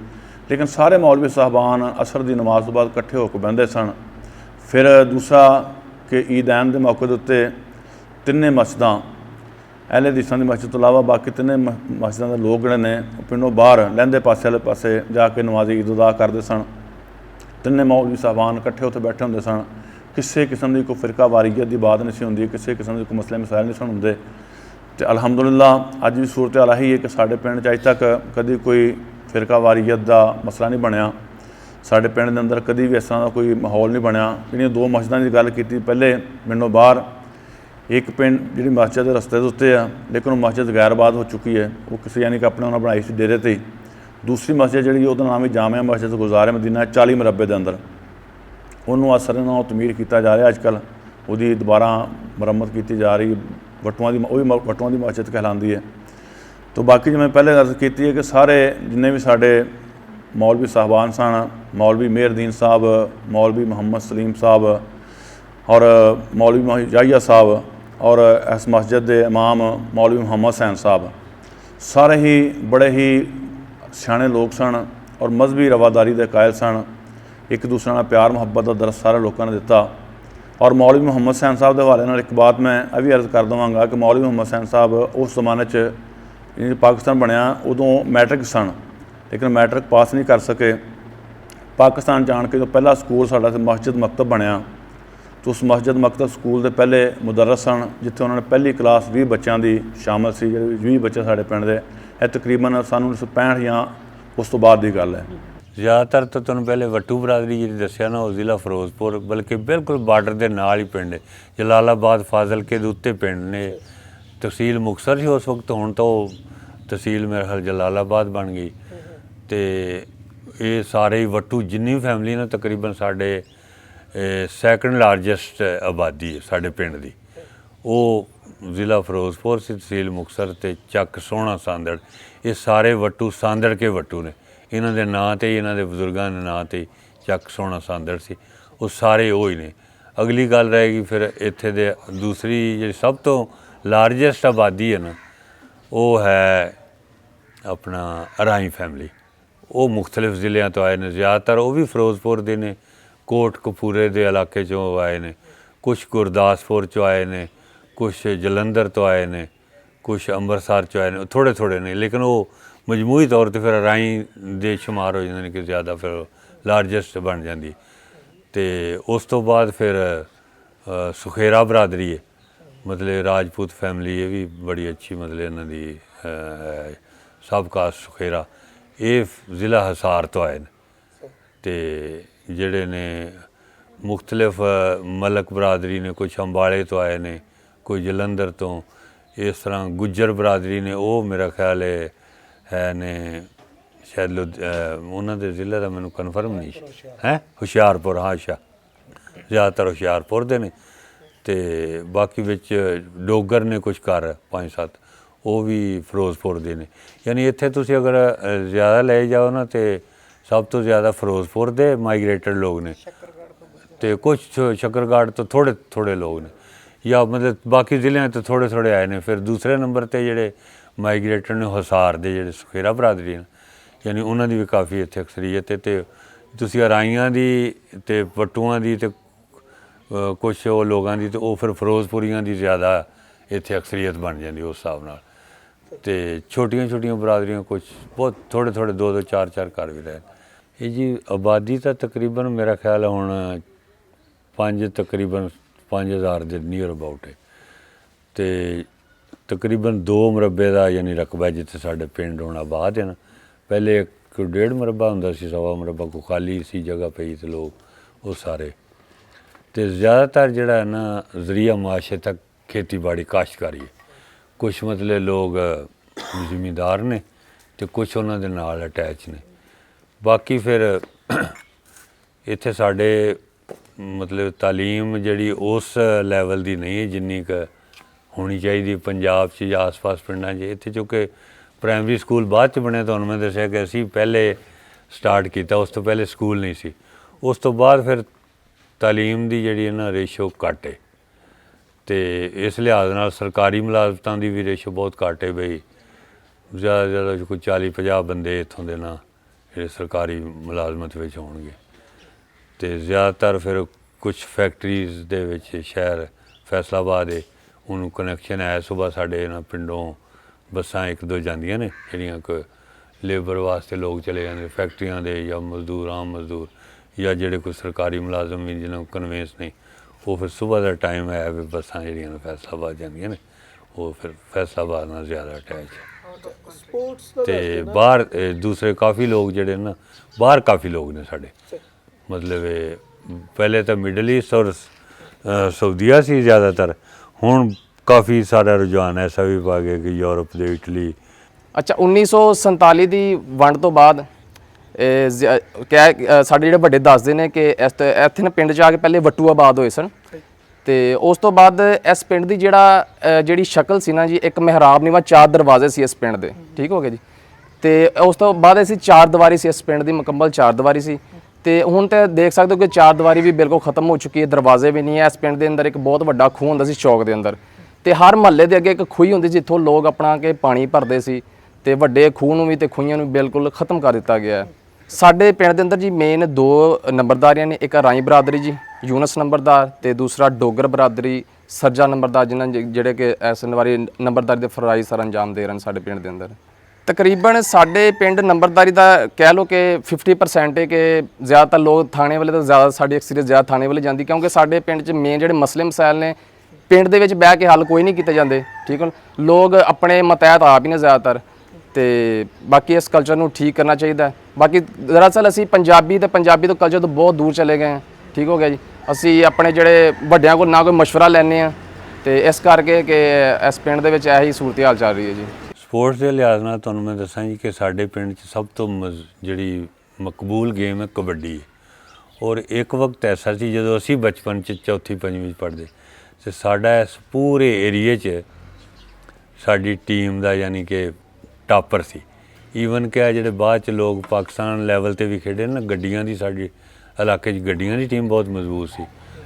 Speaker 5: ਲੇਕਿਨ ਸਾਰੇ ਮੌਲਵੀ ਸਾਹਿਬਾਨ ਅਸਰ ਦੀ ਨਮਾਜ਼ ਤੋਂ ਬਾਅਦ ਇਕੱਠੇ ਹੋ ਕੇ ਬਹਿੰਦੇ ਸਨ। ਫਿਰ ਦੂਸਰਾ ਕਿ ਈਦੈਨ ਦੇ ਮੌਕੇ ਦੇ ਉੱਤੇ ਤਿੰਨੇ ਮਸਜਿਦਾਂ, ਅਹਿਲ ਹਦੀਸਾਂ ਦੀ ਮਸਜਿਦ ਤੋਂ ਇਲਾਵਾ ਬਾਕੀ ਤਿੰਨੇ ਮਸਜਿਦਾਂ ਦੇ ਲੋਕ ਜਿਹੜੇ ਨੇ ਉਹ ਪਿੰਡੋਂ ਬਾਹਰ ਲਹਿੰਦੇ ਪਾਸੇ ਵਾਲੇ ਪਾਸੇ ਜਾ ਕੇ ਨਮਾਜ਼ ਈਦ ਅਦਾ ਕਰਦੇ ਸਨ। ਤਿੰਨੇ ਮੌਲਵੀ ਸਾਹਿਬਾਨ ਇਕੱਠੇ ਉੱਥੇ ਬੈਠੇ ਹੁੰਦੇ ਸਨ। ਕਿਸੇ ਕਿਸਮ ਦੀ ਕੋਈ ਫਿਰਕਾ ਵਾਰੀਅਤ ਦੀ ਬਾਤ ਨਹੀਂ ਸੀ ਹੁੰਦੀ, ਕਿਸੇ ਕਿਸਮ ਦੇ ਕੋਈ ਮਸਲੇ ਮਸਾਇਲ ਨਹੀਂ ਸਨ ਹੁੰਦੇ। ਅਤੇ ਅਲਹਮਦੁਲਿਲਾ ਅੱਜ ਵੀ ਸੂਰਤ ਹਾਲ ਇਹੀ ਹੈ ਕਿ ਸਾਡੇ ਪਿੰਡ 'ਚ ਅੱਜ ਤੱਕ ਕਦੀ ਕੋਈ ਫਿਰਕਾ ਵਾਰੀਅਤ ਦਾ ਮਸਲਾ ਨਹੀਂ ਬਣਿਆ। ਸਾਡੇ ਪਿੰਡ ਦੇ ਅੰਦਰ ਕਦੀ ਵੀ ਇਸ ਤਰ੍ਹਾਂ ਦਾ ਕੋਈ ਮਾਹੌਲ ਨਹੀਂ ਬਣਿਆ। ਜਿਹੜੀਆਂ 2 ਮਸਜਿਦਾਂ ਦੀ ਗੱਲ ਕੀਤੀ ਪਹਿਲੇ, ਪਿੰਡੋਂ ਬਾਹਰ ਇੱਕ ਪਿੰਡ ਜਿਹੜੀ ਮਸਜਿਦ ਦੇ ਰਸਤੇ ਦੇ ਉੱਤੇ ਆ, ਲੇਕਿਨ ਉਹ ਮਸਜਿਦ ਗੈਰਬਾਦ ਹੋ ਚੁੱਕੀ ਹੈ। ਉਹ ਕਿਸੇ ਯਾਨੀ ਕਿ ਆਪਣੇ ਉਹਨਾਂ ਬਣਾਈ ਸੀ ਡੇਰੇ 'ਤੇ ਹੀ। ਦੂਸਰੀ ਮਸਜਿਦ ਜਿਹੜੀ ਉਹਦਾ ਨਾਮ ਹੀ ਜਾਮਿਆ ਮਸਜਿਦ ਗੁਲਜ਼ਾਰ ਮਦੀਨਾ 40 ਮਰਬੇ ਦੇ ਅੰਦਰ, ਉਹਨੂੰ ਅਸਰ ਨਾਲ ਤਮੀਰ ਕੀਤਾ ਜਾ ਰਿਹਾ। ਅੱਜ ਕੱਲ੍ਹ ਉਹਦੀ ਦੁਬਾਰਾ ਮੁਰੰਮਤ ਕੀਤੀ ਜਾ ਰਹੀ। ਵਟੂਆਂ ਦੀ ਉਹ ਵੀ ਵਟੂਆਂ ਦੀ ਮਸਜਿਦ ਕਹਿਲਾਉਂਦੀ ਹੈ। ਤਾਂ ਬਾਕੀ ਜਿਵੇਂ ਪਹਿਲੇ ਅਰਜ਼ ਕੀਤੀ ਹੈ ਕਿ ਸਾਰੇ ਜਿੰਨੇ ਵੀ ਸਾਡੇ ਮੌਲਵੀ ਸਾਹਿਬਾਨ ਸਨ, ਮੌਲਵੀ ਮੇਹਰਦੀਨ ਸਾਹਿਬ, ਮੌਲਵੀ ਮੁਹੰਮਦ ਸਲੀਮ ਸਾਹਿਬ ਔਰ ਮੌਲਵੀ ਯਾਹੀਆ ਸਾਹਿਬ ਔਰ ਇਸ ਮਸਜਿਦ ਦੇ ਇਮਾਮ ਮੌਲਵੀ ਮੁਹੰਮਦ ਹੁਸੈਨ ਸਾਹਿਬ, ਸਾਰੇ ਹੀ ਬੜੇ ਹੀ ਸਿਆਣੇ ਲੋਕ ਸਨ ਔਰ ਮਜ਼ਹਬੀ ਰਵਾਦਾਰੀ ਦੇ ਕਾਇਲ ਸਨ। ਇੱਕ ਦੂਸਰੇ ਨਾਲ ਪਿਆਰ ਮੁਹੱਬਤ ਦਾ ਦਰਸ ਸਾਰੇ ਲੋਕਾਂ ਨੇ ਦਿੱਤਾ। ਔਰ ਮੌਲਵੀ ਮੁਹੰਮਦ ਹੁਸੈਨ ਸਾਹਿਬ ਦੇ ਹਵਾਲੇ ਨਾਲ ਇੱਕ ਬਾਤ ਮੈਂ ਇਹ ਵੀ ਅਰਜ਼ ਕਰ ਦੇਵਾਂਗਾ ਕਿ ਮੌਲਵੀ ਮੁਹੰਮਦ ਹੁਸੈਨ ਸਾਹਿਬ ਉਸ ਜ਼ਮਾਨੇ 'ਚ ਪਾਕਿਸਤਾਨ ਬਣਿਆ ਉਦੋਂ ਮੈਟ੍ਰਿਕ ਸਨ। ਲੇਕਿਨ ਮੈਟ੍ਰਿਕ ਪਾਸ ਨਹੀਂ ਕਰ ਸਕੇ। ਪਾਕਿਸਤਾਨ ਜਾਣ ਕੇ ਜੋ ਪਹਿਲਾ ਸਕੂਲ ਸਾਡਾ ਇੱਥੇ ਮਸਜਿਦ ਮਕਤਬ ਬਣਿਆ, तो उस मस्जिद मकतब स्कूल के पहले मुदरस सन, जिथे उन्होंने पहली क्लास 20 बच्चों की शामिल सी। 20 बच्चे साढ़े पिंड दे है, तकरीबन सन 1965 या उस तो बाद की गल है।
Speaker 3: ज़्यादातर तो तुहानूं पहले वट्टू बरादरी जी दस्सिया ना, वो ज़िला फिरोजपुर बल्कि बिल्कुल बार्डर के नाल ही पिंड है। जलालाबाद फाजिलके दे उत्ते पिंड ने। तहसील मुकतसर ही उस वक्त, हुण तो तहसील मेरे ख्याल जलालाबाद बन गई। तो ये सारे ही वट्टू जिन्नी भी फैमिली ना, तकरीबन साढ़े सैकंड लार्जैसट आबादी है साढ़े पिंड की। वो ज़िला फिरोजपुर से तहसील मुकतसर ते चक सोहना सांदड़, ये सारे वट्टू सांदड़ के वट्टू ने। इन्हां दे नां ते इन्हां दे बजुर्गां दे नां ते चक सोहना सांदड़ सी, वो सारे वो ही ने। अगली गल रहेगी फिर इत्थे दे दूसरी जी सब तो लार्जैसट आबादी है ना, वो है अपना राई फैमिली। वो मुख्तलिफ ज़िलियां तो आए ने, ज़्यादातर वो भी फिरोजपुर दे ने, कोट कपूरे के इलाके चों आए ने, कुछ गुरदासपुर चो आए ने, कुछ जलंधर तो आए ने, कुछ अंमृतसर चो आए ने, थोड़े थोड़े ने। लेकिन वो मजमूई तौर पर फिर राई दे शुमार हो जाते हैं कि ज़्यादा फिर लार्जैसट बन जाती। तो उस तो बाद फिर सुखेरा बरादरी है, मतलब राजपूत फैमिली, ये भी बड़ी अच्छी मतलब इन्हां दी सब कास्ट सुखेरा। ये ज़िला हिसार तो आए ने। तो ਜਿਹੜੇ ਨੇ ਮੁਖਤਲਿਫ ਮਲਕ ਬਰਾਦਰੀ ਨੇ, ਕੁਛ ਅੰਬਾਲੇ ਤੋਂ ਆਏ ਨੇ, ਕੋਈ ਜਲੰਧਰ ਤੋਂ। ਇਸ ਤਰ੍ਹਾਂ ਗੁੱਜਰ ਬਰਾਦਰੀ ਨੇ, ਉਹ ਮੇਰਾ ਖਿਆਲ ਹੈ ਨੇ ਸ਼ਾਇਦ ਉਹਨਾਂ ਦੇ ਜ਼ਿਲ੍ਹੇ ਦਾ ਮੈਨੂੰ ਕਨਫਰਮ ਨਹੀਂ ਹੈ, ਹੁਸ਼ਿਆਰਪੁਰ। ਹਾਂ ਅੱਛਾ, ਜ਼ਿਆਦਾਤਰ ਹੁਸ਼ਿਆਰਪੁਰ ਦੇ ਨੇ। ਅਤੇ ਬਾਕੀ ਵਿੱਚ ਡੋਗਰ ਨੇ ਕੁਛ ਘਰ 5-7, ਉਹ ਵੀ ਫਿਰੋਜ਼ਪੁਰ ਦੇ ਨੇ। ਯਾਨੀ ਇੱਥੇ ਤੁਸੀਂ ਅਗਰ ਜ਼ਿਆਦਾ ਲੈ ਜਾਓ ਨਾ, ਤਾਂ सब तो ज़्यादा फिरोजपुर के माइग्रेटेड लोग ने, तो कुछ शक्करगढ़ तो थोड़े थोड़े लोग ने, या मतलब बाकी ज़िले तो थोड़े थोड़े आए ने। फिर दूसरे नंबर पर जोड़े माइग्रेटेड ने हिसार के जोड़े सुखेरा बरादरी ने, यानी उन्होंने भी काफ़ी इतने अक्सरीयत है। तो तुसीं राइयां दी ते वट्टूआं दी ते कुछ वो लोगों की, तो वो फिर फिरोजपुरियां की ज़्यादा इतने अक्सरीयत बन जाती उस हिसाब नाल। तो छोटियां छोटियां बरादरियां कुछ बहुत थोड़े थोड़े 2-2 4-4 घर भी रहे। ये जी आबादी तो तकरीबन मेरा ख्याल है हुण तकरीबन 5000 के नीयर अबाउट है। तो तकरीबन 2 मुरब्बे का यानी रकबा है जिथे साढ़े पिंड हुण आबाद है ना। पहले 1.5 मुरब्बा हुंदा सी, 1.25 मुरब्बा को खाली सी जगह पई, तो लोग वो सारे। तो ज़्यादातर जिहड़ा है ना जरिया माशे तक खेती बाड़ी काश्तकारी है। कुछ मतलब लोग ज़मींदार ने, तो कुछ उन्हां दे नाल अटैच ने। बाकी फिर इत्थे साढ़े मतलब तालीम जिहड़ी उस लैवल की नहीं है जिन्नी क होनी चाहिए पंजाब च या आस पास पिंडां च। इत्थे चूँकि प्राइमरी स्कूल बाद च बने, तुहानूं मैं दस्सिया कि असीं पहले स्टार्ट किया, उस तो पहले स्कूल नहीं सी। उस तो बाद फिर तालीम की जिहड़ी है ना रेशो घट है। तो इस लिहाज नाल सरकारी मुलाजमतां की भी रेशो बहुत घट है। बई ज़्यादा ज़्यादा कोई 40-50 बंदे इत्थों दे ना ਜਿਹੜੇ सरकारी मुलाजमत ਵਿੱਚ ਹੋਣਗੇ। तो ज़्यादातर फिर कुछ फैक्ट्रीज़ ਦੇ ਵਿੱਚ शहर फैसलाबाद है, ਉਹਨੂੰ कनैक्शन है। सुबह साढ़े ना पिंडों बसां 1-2 ਜਾਂਦੀਆਂ ਨੇ ਜਿਹੜੀਆਂ ਕੋਈ ਲੇਬਰ ਵਾਸਤੇ ਲੋਕ ਚਲੇ ਜਾਂਦੇ फैक्ट्रियां ਦੇ, ਜਾਂ मजदूर आम मजदूर, ਜਾਂ ਜਿਹੜੇ ਕੋਈ सरकारी मुलाजम भी जिन्होंने कन्वेंस नहीं, वो फिर सुबह का टाइम है भी बसां ਜਿਹੜੀਆਂ फैसलाबाद ਜਾਂਦੀਆਂ ਨੇ, वो फिर फैसलाबाद ਨਾਲ ज़्यादा अटैच है। तो बाहर दूसरे काफ़ी लोग जोड़े ना, बाहर काफ़ी लोग ने साढ़े, मतलब पहले तो मिडल ईस्ट और सऊदीया से ज़्यादातर, हुण काफ़ी सारा रुझान ऐसा भी पा गया कि यूरोप दे इटली।
Speaker 6: अच्छा 1947 ਦੀ ਵੰਡ ਤੋਂ ਬਾਅਦ ਸਾਡੇ ਜਿਹੜੇ ਵੱਡੇ ਦੱਸਦੇ ਨੇ ਕਿ ਇੱਥੇ ਨਾ ਪਿੰਡ 'ਚ ਆ ਕੇ ਪਹਿਲੇ ਵੱਟੂ ਆਬਾਦ ਹੋਏ ਸਨ। ਤੇ ਉਸ ਤੋਂ ਬਾਅਦ ਇਸ ਪਿੰਡ ਦੀ ਜਿਹੜੀ ਸ਼ਕਲ ਸੀ ਨਾ ਜੀ, ਇੱਕ ਮਿਹਰਾਬ ਨੀਵਾਂ 4 ਦਰਵਾਜ਼ੇ ਸੀ ਇਸ ਪਿੰਡ ਦੇ, ਠੀਕ ਹੋ ਗਿਆ ਜੀ। ਤੇ ਉਸ ਤੋਂ ਬਾਅਦ ਅਸੀਂ 4 ਦੀਵਾਰੀ ਸੀ ਇਸ ਪਿੰਡ ਦੀ, ਮੁਕੰਮਲ 4 ਦੀਵਾਰੀ ਸੀ। ਤੇ ਹੁਣ ਤੇ ਦੇਖ ਸਕਦੇ ਹੋ ਕਿ 4 ਦੀਵਾਰੀ ਵੀ ਬਿਲਕੁਲ ਖਤਮ ਹੋ ਚੁੱਕੀ ਹੈ, ਦਰਵਾਜ਼ੇ ਵੀ ਨਹੀਂ ਹੈ। ਇਸ ਪਿੰਡ ਦੇ ਅੰਦਰ ਇੱਕ ਬਹੁਤ ਵੱਡਾ ਖੂਹ ਹੁੰਦਾ ਸੀ ਚੌਕ ਦੇ ਅੰਦਰ, ਤੇ ਹਰ ਮਹੱਲੇ ਦੇ ਅੱਗੇ ਇੱਕ ਖੂਹੀ ਹੁੰਦੀ ਜਿੱਥੋਂ ਲੋਕ ਆਪਣਾ ਕੇ ਪਾਣੀ ਭਰਦੇ ਸੀ। ਤੇ ਵੱਡੇ ਖੂਹ ਨੂੰ ਵੀ ਤੇ ਖੂਹੀਆਂ ਨੂੰ ਬਿਲਕੁਲ ਖਤਮ ਕਰ ਦਿੱਤਾ ਗਿਆ ਹੈ। ਸਾਡੇ ਪਿੰਡ ਦੇ ਅੰਦਰ ਜੀ ਮੇਨ 2 ਨੰਬਰਦਾਰੀਆਂ ਨੇ, ਇੱਕ ਰਾਈ ਬਰਾਦਰੀ ਜੀ ਯੂਨਸ ਨੰਬਰਦਾਰ, ਤੇ ਦੂਸਰਾ ਡੋਗਰ ਬਰਾਦਰੀ ਸਰਜਾ ਨੰਬਰਦਾਰ, ਜਿਹੜੇ ਕਿ ਇਸ ਵਾਰੀ ਨੰਬਰਦਾਰੀ ਦੇ ਫਰਜ਼ਾਈ ਸਰ ਅੰਜਾਮ ਦੇ ਰਹੇ ਹਨ ਸਾਡੇ ਪਿੰਡ ਦੇ ਅੰਦਰ। ਤਕਰੀਬਨ ਸਾਡੇ ਪਿੰਡ ਨੰਬਰਦਾਰੀ ਦਾ ਕਹਿ ਲਓ ਕਿ 50% ਹੈ ਕਿ ਜ਼ਿਆਦਾਤਰ ਲੋਕ ਥਾਣੇ ਵਾਲੇ ਤੋਂ ਜ਼ਿਆਦਾ, ਸਾਡੀ ਅਕਸਰੀਅਤ ਜ਼ਿਆਦਾ ਥਾਣੇ ਵਾਲੇ ਜਾਂਦੀ, ਕਿਉਂਕਿ ਸਾਡੇ ਪਿੰਡ 'ਚ ਮੇਨ ਜਿਹੜੇ ਮਸਲੇ ਮਸਾਇਲ ਨੇ ਪਿੰਡ ਦੇ ਵਿੱਚ ਬਹਿ ਕੇ ਹੱਲ ਕੋਈ ਨਹੀਂ ਕੀਤੇ ਜਾਂਦੇ। ਠੀਕ ਹੈ, ਲੋਕ ਆਪਣੇ ਮਤਹਿਤ ਆਪ ਹੀ ਨੇ ਜ਼ਿਆਦਾਤਰ, ਤੇ ਬਾਕੀ ਇਸ ਕਲਚਰ ਨੂੰ ਠੀਕ ਕਰਨਾ ਚਾਹੀਦਾ ਹੈ। ਬਾਕੀ ਦਰਅਸਲ ਅਸੀਂ ਪੰਜਾਬੀ ਤੋਂ ਕਲਚਰ ਤੋਂ ਬਹੁਤ ਦੂਰ ਚਲੇ ਗਏ ਹਾਂ। ਠੀਕ ਹੋ ਗਿਆ ਜੀ, ਅਸੀਂ ਆਪਣੇ ਜਿਹੜੇ ਵੱਡਿਆਂ ਕੋਲ ਨਾ ਕੋਈ ਮਸ਼ਵਰਾ ਲੈਂਦੇ ਹਾਂ, ਤੇ ਇਸ ਕਰਕੇ ਕਿ ਇਸ ਪਿੰਡ ਦੇ ਵਿੱਚ ਇਹੀ ਸੂਰਤ ਹਾਲ ਚੱਲ ਰਹੀ ਹੈ ਜੀ।
Speaker 3: ਸਪੋਰਟਸ ਦੇ ਲਿਹਾਜ਼ ਨਾਲ ਤੁਹਾਨੂੰ ਮੈਂ ਦੱਸਾਂ ਜੀ ਕਿ ਸਾਡੇ ਪਿੰਡ 'ਚ ਸਭ ਤੋਂ ਜਿਹੜੀ ਮਕਬੂਲ ਗੇਮ ਹੈ ਕਬੱਡੀ ਹੈ। ਔਰ ਇੱਕ ਵਕਤ ਐਸਾ ਸੀ ਜਦੋਂ ਅਸੀਂ ਬਚਪਨ 'ਚ ਚੌਥੀ ਪੰਜਵੀਂ 'ਚ ਪੜ੍ਹਦੇ, ਤੇ ਸਾਡਾ ਇਸ ਪੂਰੇ ਏਰੀਏ 'ਚ ਸਾਡੀ ਟੀਮ ਦਾ ਯਾਨੀ ਕਿ ਟਾਪਰ ਸੀ। ਈਵਨ ਕਿ ਆ ਜਿਹੜੇ ਬਾਅਦ 'ਚ ਲੋਕ ਪਾਕਿਸਤਾਨ ਲੈਵਲ 'ਤੇ ਵੀ ਖੇਡੇ ਨਾ, ਗੱਡੀਆਂ ਦੀ ਸਾਡੀ ਇਲਾਕੇ 'ਚ ਗੱਡੀਆਂ ਦੀ ਟੀਮ ਬਹੁਤ ਮਜ਼ਬੂਤ ਸੀ।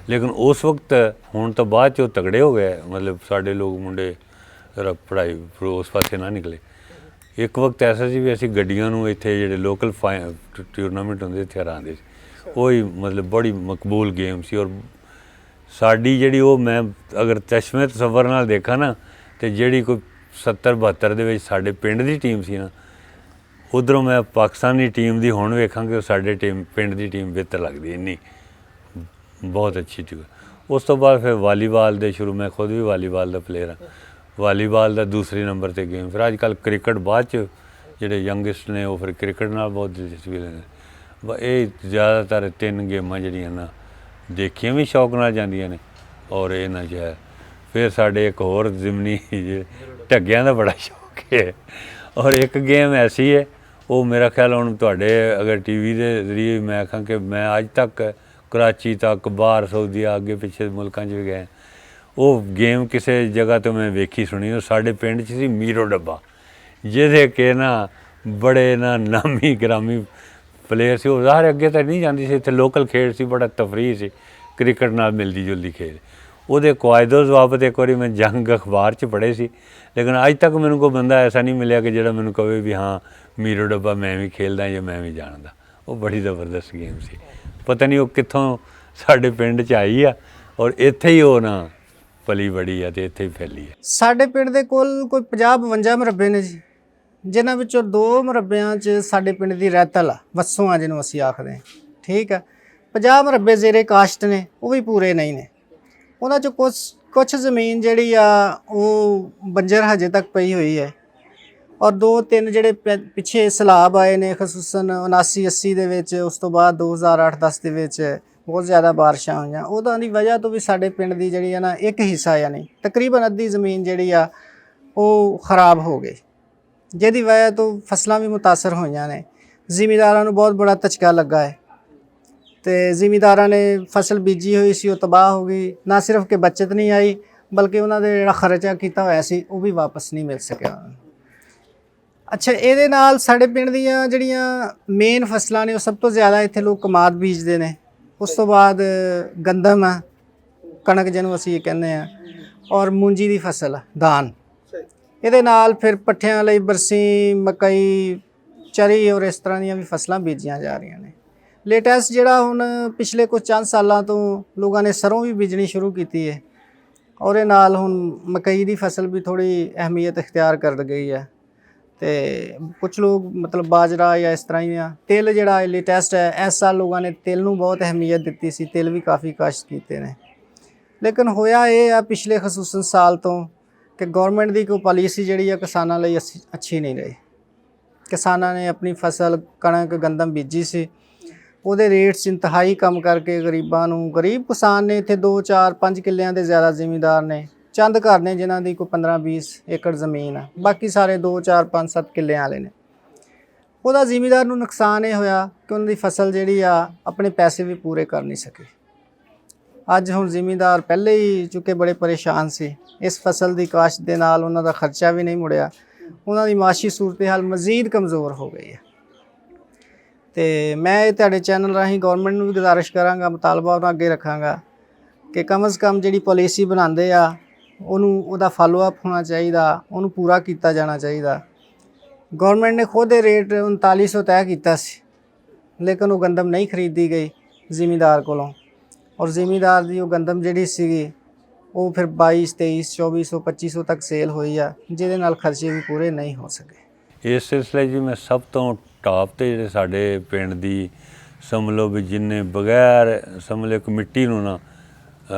Speaker 3: ਲੇਕਿਨ ਉਸ ਵਕਤ ਹੁਣ ਤਾਂ ਬਾਅਦ 'ਚ ਉਹ ਤਗੜੇ ਹੋ ਗਏ, ਮਤਲਬ ਸਾਡੇ ਲੋਕ ਮੁੰਡੇ ਜ਼ਰਾ ਪੜ੍ਹਾਈ ਉਸ ਪਾਸੇ ਨਾ ਨਿਕਲੇ। ਇੱਕ ਵਕਤ ਐਸਾ ਸੀ ਵੀ ਅਸੀਂ ਗੱਡੀਆਂ ਨੂੰ ਇੱਥੇ ਜਿਹੜੇ ਲੋਕਲ ਟੂਰਨਾਮੈਂਟ ਹੁੰਦੇ ਇੱਥੇ ਹਰਾਉਂਦੇ ਸੀ। ਉਹੀ ਮਤਲਬ ਬੜੀ ਮਕਬੂਲ ਗੇਮ ਸੀ। ਔਰ ਸਾਡੀ ਜਿਹੜੀ ਉਹ, ਮੈਂ ਅਗਰ ਚਸ਼ਮੇ ਤਸੱਵਰ ਨਾਲ ਦੇਖਾਂ ਨਾ, ਤੇ ਜਿਹੜੀ ਕੋਈ 70-72 ਦੇ ਵਿੱਚ ਸਾਡੇ ਪਿੰਡ ਦੀ ਟੀਮ ਸੀ ਨਾ, ਉੱਧਰੋਂ ਮੈਂ ਪਾਕਿਸਤਾਨੀ ਟੀਮ ਦੀ ਹੁਣ ਵੇਖਾਂਗੇ, ਉਹ ਸਾਡੇ ਪਿੰਡ ਦੀ ਟੀਮ ਬਿਹਤਰ ਲੱਗਦੀ, ਇੰਨੀ ਬਹੁਤ ਅੱਛੀ ਟੀਮ। ਉਸ ਤੋਂ ਬਾਅਦ ਫਿਰ ਵਾਲੀਬਾਲ ਦੇ ਸ਼ੁਰੂ, ਮੈਂ ਖੁਦ ਵੀ ਵਾਲੀਬਾਲ ਦਾ ਪਲੇਅਰ ਹਾਂ। ਵਾਲੀਬਾਲ ਦਾ ਦੂਸਰੇ ਨੰਬਰ 'ਤੇ ਗੇਮ। ਫਿਰ ਅੱਜ ਕੱਲ੍ਹ ਕ੍ਰਿਕਟ ਬਾਅਦ 'ਚ ਜਿਹੜੇ ਯੰਗਸਟ ਨੇ ਉਹ ਫਿਰ ਕ੍ਰਿਕਟ ਨਾਲ ਬਹੁਤ ਦਿਲਚਸਪੀ ਲੈਂਦੇ। ਇਹ ਜ਼ਿਆਦਾਤਰ 3 ਗੇਮਾਂ ਜਿਹੜੀਆਂ ਨਾ ਦੇਖੀਆਂ ਵੀ ਸ਼ੌਕ ਨਾਲ ਜਾਂਦੀਆਂ ਨੇ, ਔਰ ਇਹਨਾਂ 'ਚ ਹੈ। ਫਿਰ ਸਾਡੇ ਇੱਕ ਹੋਰ ਜ਼ਿਮਨੀ ਢੱਗਿਆਂ ਦਾ ਬੜਾ ਸ਼ੌਕ ਹੈ। ਔਰ ਇੱਕ ਗੇਮ ਐਸੀ ਹੈ, ਉਹ ਮੇਰਾ ਖਿਆਲ ਹੁਣ ਤੁਹਾਡੇ ਅਗਰ ਟੀਵੀ ਦੇ ਜ਼ਰੀਏ ਮੈਂ ਆਖਾਂ ਕਿ ਮੈਂ ਅੱਜ ਤੱਕ ਕਰਾਚੀ ਤੱਕ, ਬਾਹਰ ਸਾਊਦੀਆ, ਅੱਗੇ ਪਿੱਛੇ ਮੁਲਕਾਂ 'ਚ ਵੀ ਗਏ, ਉਹ ਗੇਮ ਕਿਸੇ ਜਗ੍ਹਾ ਤੋਂ ਮੈਂ ਵੇਖੀ ਸੁਣੀ। ਉਹ ਸਾਡੇ ਪਿੰਡ 'ਚ ਸੀ ਮੀਰੋ ਡੱਬਾ, ਜਿਹਦੇ ਕਿ ਨਾ ਬੜੇ ਨਾ ਨਾਮੀ ਗ੍ਰਾਮੀ ਪਲੇਅਰ ਸੀ। ਉਹ ਜ਼ਾਹਰ ਅੱਗੇ ਤਾਂ ਨਹੀਂ ਜਾਂਦੀ ਸੀ, ਇੱਥੇ ਲੋਕਲ ਖੇਡ ਸੀ, ਬੜਾ ਤਫਰੀਹ ਸੀ, ਕ੍ਰਿਕਟ ਨਾਲ ਮਿਲਦੀ ਜੁਲਦੀ ਖੇਡ। ਉਹਦੇ ਕਾਇਦੋ ਜ਼ਵਾਬਤ ਇੱਕ ਵਾਰੀ ਮੈਂ ਜੰਗ ਅਖਬਾਰ 'ਚ ਪੜ੍ਹੇ ਸੀ, ਲੇਕਿਨ ਅੱਜ ਤੱਕ ਮੈਨੂੰ ਕੋਈ ਬੰਦਾ ਐਸਾ ਨਹੀਂ ਮਿਲਿਆ ਕਿ ਜਿਹੜਾ ਮੈਨੂੰ ਕਹੇ ਵੀ ਹਾਂ ਮੀਰੋ ਡੱਬਾ ਮੈਂ ਵੀ ਖੇਲਦਾ ਜਾਂ ਮੈਂ ਵੀ ਜਾਣਦਾ। ਉਹ ਬੜੀ ਜ਼ਬਰਦਸਤ ਗੇਮ ਸੀ। ਪਤਾ ਨਹੀਂ ਉਹ ਕਿੱਥੋਂ ਸਾਡੇ ਪਿੰਡ 'ਚ ਆਈ ਆ, ਔਰ ਇੱਥੇ ਹੀ ਉਹ ਨਾ ਪਲੀ ਬੜੀ ਆ ਅਤੇ ਇੱਥੇ ਹੀ ਫੈਲੀ ਹੈ।
Speaker 4: ਸਾਡੇ ਪਿੰਡ ਦੇ ਕੋਲ ਕੋਈ 50-52 ਮੁਰੱਬੇ ਨੇ ਜੀ, ਜਿਨ੍ਹਾਂ ਵਿੱਚੋਂ 2 ਮੁਰੱਬਿਆਂ 'ਚ ਸਾਡੇ ਪਿੰਡ ਦੀ ਰਹਿਤਲ ਆ, ਵੱਸੋਂ ਆ ਜਿਹਨੂੰ ਅਸੀਂ ਆਖਦੇ ਹਾਂ। ਠੀਕ ਆ, 50 ਮੁਰੱਬੇ ਜ਼ੇਰੇ ਕਾਸ਼ਤ ਨੇ, ਉਹ ਵੀ ਪੂਰੇ ਨਹੀਂ ਨੇ। ਉਹਨਾਂ 'ਚੋਂ ਕੁਛ ਜ਼ਮੀਨ ਜਿਹੜੀ ਆ ਉਹ ਬੰਜਰ ਹਜੇ ਤੱਕ ਪਈ ਹੋਈ ਹੈ, ਔਰ 2-3 ਜਿਹੜੇ ਪਿੱਛੇ ਸੈਲਾਬ ਆਏ ਨੇ, ਖਸੂਸਨ 79-80 ਦੇ ਵਿੱਚ, ਉਸ ਤੋਂ ਬਾਅਦ 2008-10 ਦੇ ਵਿੱਚ ਬਹੁਤ ਜ਼ਿਆਦਾ ਬਾਰਿਸ਼ਾਂ ਹੋਈਆਂ। ਉਹਦਾ ਦੀ ਵਜ੍ਹਾ ਤੋਂ ਵੀ ਸਾਡੇ ਪਿੰਡ ਦੀ ਜਿਹੜੀ ਆ ਨਾ ਇੱਕ ਹਿੱਸਾ ਯਾਨੀ ਤਕਰੀਬਨ ਅੱਧੀ ਜ਼ਮੀਨ ਜਿਹੜੀ ਆ ਉਹ ਖਰਾਬ ਹੋ ਗਈ, ਜਿਹਦੀ ਵਜ੍ਹਾ ਤੋਂ ਫਸਲਾਂ ਵੀ ਮੁਤਾਸਰ ਹੋਈਆਂ ਨੇ। ਜ਼ਿਮੀਂਦਾਰਾਂ ਨੂੰ ਬਹੁਤ ਬੜਾ ਧਚਕਾ ਲੱਗਾ ਹੈ, ਤੇ ਜ਼ਿਮੀਂਦਾਰਾਂ ਨੇ ਫਸਲ ਬੀਜੀ ਹੋਈ ਸੀ ਉਹ ਤਬਾਹ ਹੋ ਗਈ। ਨਾ ਸਿਰਫ ਕਿ ਬੱਚਤ ਨਹੀਂ ਆਈ, ਬਲਕਿ ਉਹਨਾਂ ਦੇ ਜਿਹੜਾ ਖਰਚਾ ਕੀਤਾ ਹੋਇਆ ਸੀ ਉਹ ਵੀ ਵਾਪਸ ਨਹੀਂ ਮਿਲ ਸਕਿਆ। ਅੱਛਾ, ਇਹਦੇ ਨਾਲ ਸਾਡੇ ਪਿੰਡ ਦੀਆਂ ਜਿਹੜੀਆਂ ਮੇਨ ਫਸਲਾਂ ਨੇ, ਉਹ ਸਭ ਤੋਂ ਜ਼ਿਆਦਾ ਇੱਥੇ ਲੋਕ ਕਮਾਦ ਬੀਜਦੇ ਨੇ। ਉਸ ਤੋਂ ਬਾਅਦ ਗੰਦਮ ਆ, ਕਣਕ ਜਿਹਨੂੰ ਅਸੀਂ ਕਹਿੰਦੇ ਹਾਂ, ਔਰ ਮੂੰਜੀ ਦੀ ਫਸਲ ਦਾਨ। ਇਹਦੇ ਨਾਲ ਫਿਰ ਪੱਠਿਆਂ ਲਈ ਬਰਸੀ, ਮਕਈ, ਚਰੀ ਔਰ ਇਸ ਤਰ੍ਹਾਂ ਦੀਆਂ ਵੀ ਫਸਲਾਂ ਬੀਜੀਆਂ ਜਾ ਰਹੀਆਂ ਨੇ। ਲੇਟੈਸਟ ਜਿਹੜਾ ਹੁਣ ਪਿਛਲੇ ਕੁਝ ਚੰਦ ਸਾਲਾਂ ਤੋਂ ਲੋਕਾਂ ਨੇ ਸਰੋਂ ਵੀ ਬੀਜਣੀ ਸ਼ੁਰੂ ਕੀਤੀ ਹੈ, ਔਰ ਇਹ ਨਾਲ ਹੁਣ ਮਕਈ ਦੀ ਫਸਲ ਵੀ ਥੋੜ੍ਹੀ ਅਹਿਮੀਅਤ ਇਖਤਿਆਰ ਕਰ ਗਈ ਹੈ। ਤੇ ਕੁਝ ਲੋਕ ਮਤਲਬ ਬਾਜਰਾ ਜਾਂ ਇਸ ਤਰ੍ਹਾਂ ਹੀ ਆ। ਤਿਲ ਜਿਹੜਾ ਲੇਟੈਸਟ ਹੈ, ਇਸ ਸਾਲ ਲੋਕਾਂ ਨੇ ਤਿਲ ਨੂੰ ਬਹੁਤ ਅਹਿਮੀਅਤ ਦਿੱਤੀ ਸੀ, ਤਿਲ ਵੀ ਕਾਫੀ ਕਾਸ਼ਤ ਕੀਤੇ ਨੇ। ਲੇਕਿਨ ਹੋਇਆ ਇਹ ਆ ਪਿਛਲੇ ਖਸੂਸਨ ਸਾਲ ਤੋਂ ਕਿ ਗੌਰਮੈਂਟ ਦੀ ਕੋਈ ਪਾਲਿਸੀ ਜਿਹੜੀ ਆ ਕਿਸਾਨਾਂ ਲਈ ਅੱਛੀ ਨਹੀਂ ਰਹੀ। ਕਿਸਾਨਾਂ ਨੇ ਆਪਣੀ ਫਸਲ ਕਣਕ, ਗੰਦਮ ਬੀਜੀ ਸੀ, ਉਹਦੇ ਰੇਟਸ ਇੰਤਹਾਈ ਕੰਮ ਕਰਕੇ ਗਰੀਬਾਂ ਨੂੰ, ਗਰੀਬ ਕਿਸਾਨ ਨੇ ਇੱਥੇ 2, 4, 5 ਕਿੱਲਿਆਂ ਦੇ ਜ਼ਿਆਦਾ ਜ਼ਿਮੀਂਦਾਰ ਨੇ, ਚੰਦ ਘਰ ਨੇ ਜਿਨ੍ਹਾਂ ਦੀ ਕੋਈ 15-20 ਏਕੜ ਜ਼ਮੀਨ ਆ, ਬਾਕੀ ਸਾਰੇ 2, 4, 5, 7 ਕਿੱਲਿਆਂ ਵਾਲੇ ਨੇ। ਉਹਦਾ ਜ਼ਿਮੀਂਦਾਰ ਨੂੰ ਨੁਕਸਾਨ ਇਹ ਹੋਇਆ ਕਿ ਉਹਨਾਂ ਦੀ ਫਸਲ ਜਿਹੜੀ ਆ ਆਪਣੇ ਪੈਸੇ ਵੀ ਪੂਰੇ ਕਰ ਨਹੀਂ ਸਕੇ। ਅੱਜ ਹੁਣ ਜ਼ਿਮੀਂਦਾਰ ਪਹਿਲੇ ਹੀ ਚੁੱਕੇ ਬੜੇ ਪਰੇਸ਼ਾਨ ਸੀ, ਇਸ ਫਸਲ ਦੀ ਕਾਸ਼ਤ ਦੇ ਨਾਲ ਉਹਨਾਂ ਦਾ ਖਰਚਾ ਵੀ ਨਹੀਂ ਮੁੜਿਆ, ਉਹਨਾਂ ਦੀ ਮਾਸ਼ੀ ਸੂਰਤ ਹਾਲ ਮਜ਼ੀਦ ਕਮਜ਼ੋਰ ਹੋ ਗਈ ਹੈ। ਤੇ ਮੈਂ ਤੁਹਾਡੇ ਚੈਨਲ ਰਾਹੀਂ ਗੌਰਮੈਂਟ ਨੂੰ ਵੀ ਗੁਜ਼ਾਰਿਸ਼ ਕਰਾਂਗਾ, ਮੁਤਾਲਬਾ ਉਹਨਾਂ ਅੱਗੇ ਰੱਖਾਂਗਾ ਕਿ ਕਮ ਅਜ਼ ਕਮ ਜਿਹੜੀ ਪਾਲਿਸੀ ਬਣਾਉਂਦੇ ਆ ਉਹਨੂੰ, ਉਹਦਾ ਫਾਲੋਅਪ ਹੋਣਾ ਚਾਹੀਦਾ, ਉਹਨੂੰ ਪੂਰਾ ਕੀਤਾ ਜਾਣਾ ਚਾਹੀਦਾ। ਗੌਰਮੈਂਟ ਨੇ ਖੁਦ ਇਹ ਰੇਟ 3900 ਤੈਅ ਕੀਤਾ ਸੀ, ਲੇਕਿਨ ਉਹ ਗੰਦਮ ਨਹੀਂ ਖਰੀਦੀ ਗਈ ਜ਼ਿਮੀਂਦਾਰ ਕੋਲੋਂ, ਔਰ ਜ਼ਿਮੀਂਦਾਰ ਦੀ ਉਹ ਗੰਦਮ ਜਿਹੜੀ ਸੀਗੀ ਉਹ ਫਿਰ 2200, 2300, 2400, 2500 ਤੱਕ ਸੇਲ ਹੋਈ ਆ, ਜਿਹਦੇ ਨਾਲ ਖਰਚੇ ਵੀ ਪੂਰੇ ਨਹੀਂ ਹੋ ਸਕੇ।
Speaker 3: ਇਸ ਸਿਲਸਿਲੇ 'ਚ ਮੈਂ ਸਭ ਤੋਂ ਟਾਪ ਤੇ ਜਿਹੜੇ ਸਾਡੇ ਪਿੰਡ ਦੀ ਸਮਝ ਲਓ ਵੀ ਜਿੰਨੇ ਬਗੈਰ ਸਮਝ ਲਓ ਕਮੇਟੀ ਨੂੰ ਨਾ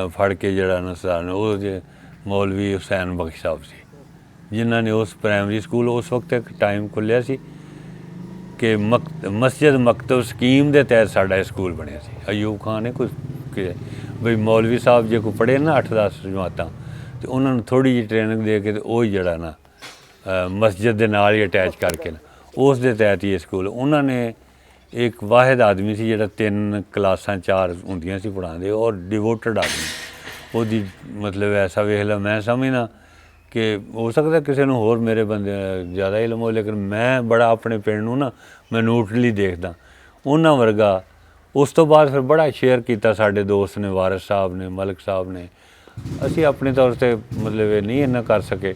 Speaker 3: ਫੜ ਕੇ ਜਿਹੜਾ ਨਾ ਸੁਧਾਰਨ, ਉਹ ਜੇ ਮੌਲਵੀ ਹੁਸੈਨ ਬਖਸ਼ ਸਾਹਿਬ ਸੀ, ਜਿਨ੍ਹਾਂ ਨੇ ਉਸ ਪ੍ਰਾਇਮਰੀ ਸਕੂਲ ਉਸ ਵਕਤ ਇੱਕ ਟਾਈਮ ਖੁੱਲ੍ਹਿਆ ਸੀ ਕਿ ਮਸਜਿਦ ਮਕਤਬ ਸਕੀਮ ਦੇ ਤਹਿਤ ਸਾਡਾ ਇਹ ਸਕੂਲ ਬਣਿਆ ਸੀ। ਅਯੂਬ ਖਾਨ ਨੇ ਕੁਝ ਬਈ ਮੌਲਵੀ ਸਾਹਿਬ ਜੇ ਕੋਈ ਪੜ੍ਹੇ ਨਾ 8-10 ਜਮਾਤਾਂ ਅਤੇ ਉਹਨਾਂ ਨੂੰ ਥੋੜ੍ਹੀ ਜਿਹੀ ਟ੍ਰੇਨਿੰਗ ਦੇ ਕੇ ਤੇ ਉਹ ਜਿਹੜਾ ਨਾ ਮਸਜਿਦ ਦੇ ਨਾਲ ਹੀ ਅਟੈਚ ਕਰਕੇ ਨਾ ਉਸ ਦੇ ਤਹਿਤ ਹੀ ਇਹ ਸਕੂਲ, ਉਹਨਾਂ ਨੇ ਇੱਕ ਵਾਹਿਦ ਆਦਮੀ ਸੀ ਜਿਹੜਾ 3 ਕਲਾਸਾਂ 4 ਹੁੰਦੀਆਂ ਸੀ ਪੜ੍ਹਾਉਂਦੇ, ਔਰ ਡਿਵੋਟਡ ਆਦਮੀ, ਉਹਦੀ ਮਤਲਬ ਐਸਾ ਵੇਖ ਲਾ, ਮੈਂ ਸਮਝਦਾ ਕਿ ਹੋ ਸਕਦਾ ਕਿਸੇ ਨੂੰ ਹੋਰ ਮੇਰੇ ਬੰਦੇ ਜ਼ਿਆਦਾ ਇਲਮ ਹੋ, ਲੇਕਿਨ ਮੈਂ ਬੜਾ ਆਪਣੇ ਪਿੰਡ ਨੂੰ ਨਾ ਮੈਂ ਨਿਊਟਰਲੀ ਦੇਖਦਾ ਉਹਨਾਂ ਵਰਗਾ। ਉਸ ਤੋਂ ਬਾਅਦ ਫਿਰ ਬੜਾ ਸ਼ੇਅਰ ਕੀਤਾ ਸਾਡੇ ਦੋਸਤ ਨੇ, ਵਾਰਿਸ ਸਾਹਿਬ ਨੇ, ਮਲਕ ਸਾਹਿਬ ਨੇ। ਅਸੀਂ ਆਪਣੇ ਤੌਰ 'ਤੇ ਮਤਲਬ ਇਹ ਨਹੀਂ ਇੰਨਾ ਕਰ ਸਕੇ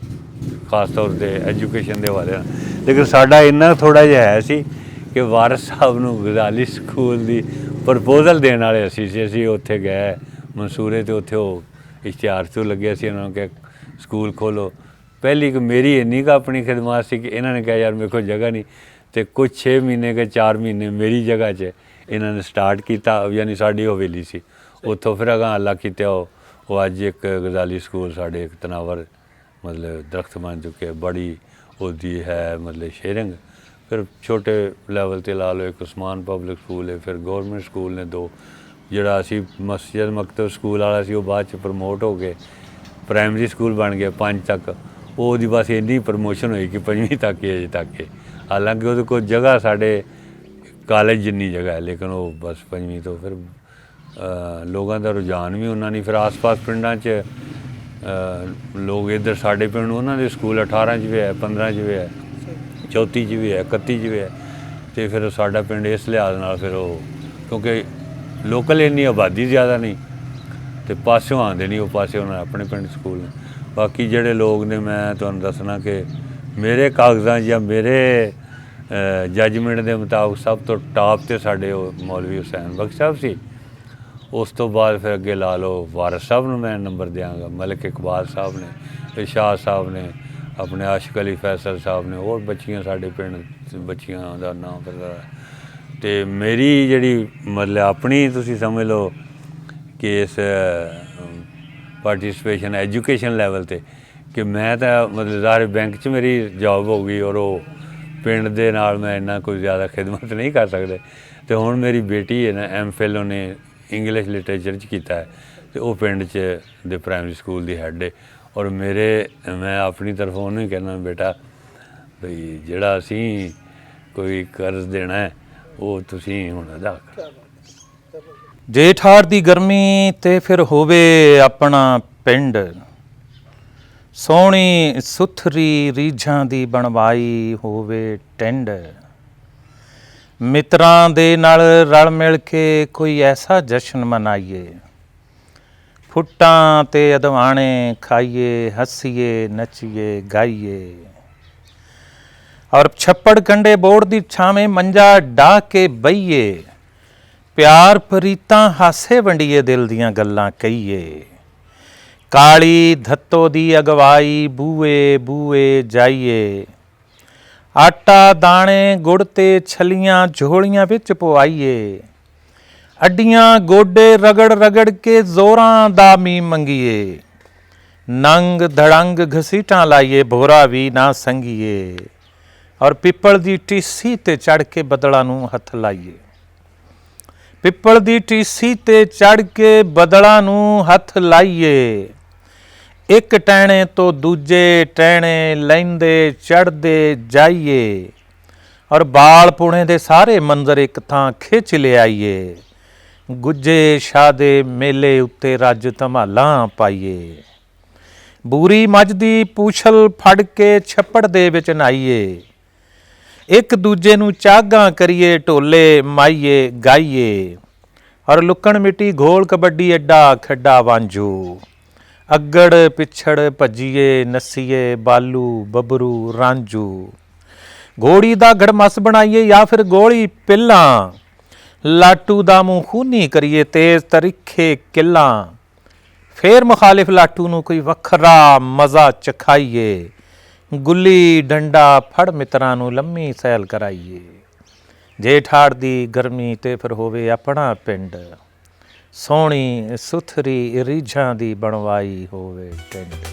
Speaker 3: ਖਾਸ ਤੌਰ 'ਤੇ ਐਜੂਕੇਸ਼ਨ ਦੇ ਹਵਾਲੇ ਨਾਲ, ਲੇਕਿਨ ਸਾਡਾ ਇੰਨਾ ਥੋੜ੍ਹਾ ਜਿਹਾ ਹੈ ਸੀ ਕਿ ਵਾਰਿਸ ਸਾਹਿਬ ਨੂੰ ਗਜ਼ਾਲੀ ਸਕੂਲ ਦੀ ਪ੍ਰਪੋਜ਼ਲ ਦੇਣ ਵਾਲੇ ਅਸੀਂ ਉੱਥੇ ਗਏ ਮਨਸੂਰੇ, ਅਤੇ ਉੱਥੇ ਉਹ ਇਸ਼ਤਿਹਾਰ 'ਚੋਂ ਲੱਗਿਆ ਸੀ, ਉਹਨਾਂ ਨੂੰ ਕਿ ਸਕੂਲ ਖੋਲ੍ਹੋ। ਪਹਿਲੀ ਮੇਰੀ ਇੰਨੀ ਕੁ ਆਪਣੀ ਖਿਦਮਤ ਸੀ ਕਿ ਇਹਨਾਂ ਨੇ ਕਿਹਾ ਯਾਰ ਮੇਰੇ ਕੋਲ ਜਗ੍ਹਾ ਨਹੀਂ, ਅਤੇ ਕੁਛ 6 ਮਹੀਨੇ ਕੇ 4 ਮਹੀਨੇ ਮੇਰੀ ਜਗ੍ਹਾ 'ਚ ਇਹਨਾਂ ਨੇ ਸਟਾਰਟ ਕੀਤਾ, ਯਾਨੀ ਸਾਡੀ ਹਵੇਲੀ ਸੀ। ਉੱਥੋਂ ਫਿਰ ਅਗਾਂਹ ਅੱਲਾ ਕੀਤਾ ਉਹ ਅੱਜ ਇੱਕ ਗਜ਼ਾਲੀ ਸਕੂਲ ਸਾਡੇ ਇੱਕ ਤਨਾਵਰ ਮਤਲਬ ਦਰਖਤ ਬਣ ਚੁੱਕੇ, ਬੜੀ ਉਹਦੀ ਹੈ ਮਤਲਬ ਸ਼ੇਅਰਿੰਗ। ਫਿਰ ਛੋਟੇ ਲੈਵਲ 'ਤੇ ਲਾ ਲਓ ਇੱਕ ਉਸਮਾਨ ਪਬਲਿਕ ਸਕੂਲ ਹੈ, ਫਿਰ ਗੌਰਮੈਂਟ ਸਕੂਲ ਨੇ 2, ਜਿਹੜਾ ਅਸੀਂ ਮਸਜਿਦ ਮਕਤਬ ਸਕੂਲ ਵਾਲਾ ਸੀ ਉਹ ਬਾਅਦ 'ਚ ਪ੍ਰਮੋਟ ਹੋ ਕੇ ਪ੍ਰਾਇਮਰੀ ਸਕੂਲ ਬਣ ਗਿਆ 5 ਤੱਕ। ਉਹਦੀ ਬਸ ਇੰਨੀ ਪ੍ਰਮੋਸ਼ਨ ਹੋਈ ਕਿ 5ਵੀਂ ਤੱਕ ਹੀ ਅਜੇ ਤੱਕ ਹੈ, ਹਾਲਾਂਕਿ ਉਹਦੇ ਕੋਲ ਜਗ੍ਹਾ ਸਾਡੇ ਕਾਲਜ ਜਿੰਨੀ ਜਗ੍ਹਾ ਹੈ, ਲੇਕਿਨ ਉਹ ਬਸ 5ਵੀਂ ਤੋਂ ਫਿਰ ਲੋਕਾਂ ਦਾ ਰੁਝਾਨ ਵੀ ਉਹਨਾਂ ਨੇ, ਫਿਰ ਆਸ-ਪਾਸ ਪਿੰਡਾਂ 'ਚ ਲੋਕ ਇੱਧਰ ਸਾਡੇ ਪਿੰਡ ਨੂੰ ਉਹਨਾਂ ਦੇ ਸਕੂਲ 18 'ਚ ਵੀ ਹੈ, 15 'ਚ ਵੀ ਹੈ, 34 'ਚ ਵੀ ਹੈ, 31 'ਚ ਵੀ ਹੈ, ਅਤੇ ਫਿਰ ਸਾਡਾ ਪਿੰਡ ਇਸ ਲਿਹਾਜ਼ ਨਾਲ ਫਿਰ ਉਹ ਕਿਉਂਕਿ ਲੋਕਲ ਇੰਨੀ ਆਬਾਦੀ ਜ਼ਿਆਦਾ ਨਹੀਂ ਅਤੇ ਪਾਸਿਓਂ ਆਉਂਦੇ ਨਹੀਂ, ਉਹ ਪਾਸੇ ਉਹਨਾਂ ਆਪਣੇ ਪਿੰਡ ਸਕੂਲ ਨੇ। ਬਾਕੀ ਜਿਹੜੇ ਲੋਕ ਨੇ ਮੈਂ ਤੁਹਾਨੂੰ ਦੱਸਣਾ ਕਿ ਮੇਰੇ ਕਾਗਜ਼ਾਂ ਜਾਂ ਮੇਰੇ ਜੱਜਮੈਂਟ ਦੇ ਮੁਤਾਬਕ ਸਭ ਤੋਂ ਟਾਪ 'ਤੇ ਸਾਡੇ ਉਹ ਮੌਲਵੀ ਹੁਸੈਨ ਬਖਸ਼ ਸਾਹਿਬ ਸੀ। ਉਸ ਤੋਂ ਬਾਅਦ ਫਿਰ ਅੱਗੇ ਲਾ ਲਓ ਵਾਰਿਸ ਸਾਹਿਬ ਨੂੰ ਮੈਂ ਨੰਬਰ ਦਿਆਂਗਾ, ਮਲਿਕ ਇਕਬਾਲ ਸਾਹਿਬ ਨੇ, ਸ਼ਾਹ ਸਾਹਿਬ ਨੇ, ਆਪਣੇ ਆਸ਼ਿਕ ਅਲੀ ਫੈਸਲ ਸਾਹਿਬ ਨੇ, ਹੋਰ ਬੱਚੀਆਂ ਸਾਡੇ ਪਿੰਡ ਬੱਚੀਆਂ ਦਾ ਨਾਮ ਪਤਾ। ਅਤੇ ਮੇਰੀ ਜਿਹੜੀ ਮਤਲਬ ਆਪਣੀ ਤੁਸੀਂ ਸਮਝ ਲਓ ਕਿ ਇਸ ਪਾਰਟੀਸਪੇਸ਼ਨ ਐਜੂਕੇਸ਼ਨ ਲੈਵਲ 'ਤੇ ਕਿ ਮੈਂ ਤਾਂ ਮਤਲਬ ਜ਼ਾਹਿਰ ਬੈਂਕ 'ਚ ਮੇਰੀ ਜੋਬ ਹੋ ਗਈ, ਔਰ ਉਹ ਪਿੰਡ ਦੇ ਨਾਲ ਮੈਂ ਇੰਨਾ ਕੋਈ ਜ਼ਿਆਦਾ ਖਿਦਮਤ ਨਹੀਂ ਕਰ ਸਕਦੇ। ਅਤੇ ਹੁਣ ਮੇਰੀ ਬੇਟੀ ਹੈ ਨਾ MPhil ਉਹਨੇ ਇੰਗਲਿਸ਼ ਲਿਟਰੇਚਰ 'ਚ ਕੀਤਾ ਹੈ, ਅਤੇ ਉਹ ਪਿੰਡ 'ਚ ਦੇ ਪ੍ਰਾਇਮਰੀ ਸਕੂਲ ਦੀ ਹੈੱਡ ਹੈ। ਔਰ ਮੈਂ ਆਪਣੀ ਤਰਫੋਂ ਉਹਨੂੰ ਹੀ ਕਹਿੰਦਾ ਬੇਟਾ ਬਈ ਜਿਹੜਾ ਅਸੀਂ ਕੋਈ ਕਰਜ਼ ਦੇਣਾ ਹੈ ਉਹ ਤੁਸੀਂ ਹੁਣ ਅਦਾ ਕਰੋ।
Speaker 2: ਜੇਠ ਹਾੜ ਦੀ ਗਰਮੀ ਤੇ ਫਿਰ ਹੋਵੇ ਆਪਣਾ ਪਿੰਡ, ਸੋਹਣੀ ਸੁਥਰੀ ਰੀਝਾਂ ਦੀ ਬਣਵਾਈ ਹੋਵੇ ਟਿੰਡ, ਮਿੱਤਰਾਂ ਦੇ ਨਾਲ ਰਲ ਮਿਲ ਕੇ ਕੋਈ ਐਸਾ ਜਸ਼ਨ ਮਨਾਈਏ, ਫੁੱਟਾਂ ਤੇ ਅਦਵਾਣੇ ਖਾਈਏ, ਹੱਸੀਏ ਨੱਚੀਏ ਗਾਈਏ, ਔਰ ਛੱਪੜ ਕੰਡੇ ਬੋੜ ਦੀ ਛਾਵੇਂ ਮੰਜਾ ਢਾ ਕੇ ਬਈਏ, ਪਿਆਰ ਪ੍ਰੀਤਾਂ ਹਾਸੇ ਵੰਡੀਏ, ਦਿਲ ਦੀਆਂ ਗੱਲਾਂ ਕਹੀਏ, ਕਾਲੀ ਧੱਤੋ ਦੀ ਅਗਵਾਈ ਬੂਏ ਬੂਏ ਜਾਈਏ, ਆਟਾ ਦਾਣੇ ਗੁੜ ਤੇ ਛਲੀਆਂ ਝੋਲੀਆਂ ਵਿੱਚ ਪਵਾਈਏ, ਅੱਡੀਆਂ ਗੋਡੇ ਰਗੜ ਰਗੜ ਕੇ ਜ਼ੋਰਾਂ ਦਾ ਮੀਂਹ ਮੰਗੀਏ, ਨੰਗ ਧੜੰਗ ਘਸੀਟਾਂ ਲਾਈਏ, ਭੋਰਾ ਵੀ ਨਾ ਸੰਗੀਏ, ਔਰ ਪਿੱਪਲ ਦੀ ਟੀਸੀ ਤੇ ਚੜ੍ਹ ਕੇ ਬੱਦਲਾਂ ਨੂੰ ਹੱਥ ਲਾਈਏ, ਪਿੱਪਲ ਦੀ ਟੀਸੀ ਤੇ ਚੜ੍ਹ ਕੇ ਬੱਦਲਾਂ ਨੂੰ ਹੱਥ ਲਾਈਏ, ਇੱਕ ਟਹਿਣੇ ਤੋਂ ਦੂਜੇ ਟਹਿਣੇ ਲੈਂਦੇ ਚੜ੍ਹਦੇ ਜਾਈਏ, ਔਰ ਬਾਲ ਪੁਣੇ ਦੇ ਸਾਰੇ ਮੰਜ਼ਰ ਇੱਕ ਥਾਂ ਖਿੱਚ ਲਿਆਈਏ, ਗੁੱਜੇ ਸ਼ਾਹ ਦੇ ਮੇਲੇ ਉੱਤੇ ਰੱਜ ਧਮਾਲਾਂ ਪਾਈਏ, ਬੂਰੀ ਮੱਝ ਦੀ ਪੂਛਲ ਫੜ ਕੇ ਛੱਪੜ ਦੇ ਵਿੱਚ ਨਹਾਈਏ, ਇੱਕ ਦੂਜੇ ਨੂੰ ਚਾਗਾਂ ਕਰੀਏ, ਢੋਲੇ ਮਾਈਏ ਗਾਈਏ, ਔਰ ਲੁੱਕਣ ਮਿੱਟੀ ਘੋਲ ਕਬੱਡੀ ਐਡਾ ਖੱਡਾ ਵਾਂਝੂ, ਅੱਗੜ ਪਿਛੜ ਭੱਜੀਏ ਨੱਸੀਏ, ਬਾਲੂ ਬੱਬਰੂ ਰਾਂਝੂ, ਘੋੜੀ ਦਾ ਗੜਮਸ ਬਣਾਈਏ ਜਾਂ ਫਿਰ ਗੋਲੀ ਪਿੱਲਾਂ, ਲਾਟੂ ਦਾ ਮੂੰਹ ਖੂਨੀ ਕਰੀਏ ਤੇਜ਼ ਤਰੀਖੇ ਕਿੱਲਾਂ, ਫੇਰ ਮੁਖਾਲਿਫ ਲਾਟੂ ਨੂੰ ਕੋਈ ਵੱਖਰਾ ਮਜ਼ਾ ਚਖਾਈਏ, ਗੁੱਲੀ ਡੰਡਾ ਫੜ ਮਿੱਤਰਾਂ ਨੂੰ ਲੰਮੀ ਸੈਲ ਕਰਾਈਏ। ਜੇ ਠਾੜ ਦੀ ਗਰਮੀ ਤੇ ਫਿਰ ਹੋਵੇ ਆਪਣਾ ਪਿੰਡ, ਸੋਹਣੀ ਸੁਥਰੀ ਰੀਝਾਂ ਦੀ ਬਣਵਾਈ ਹੋਵੇ ਟਿੰਡ।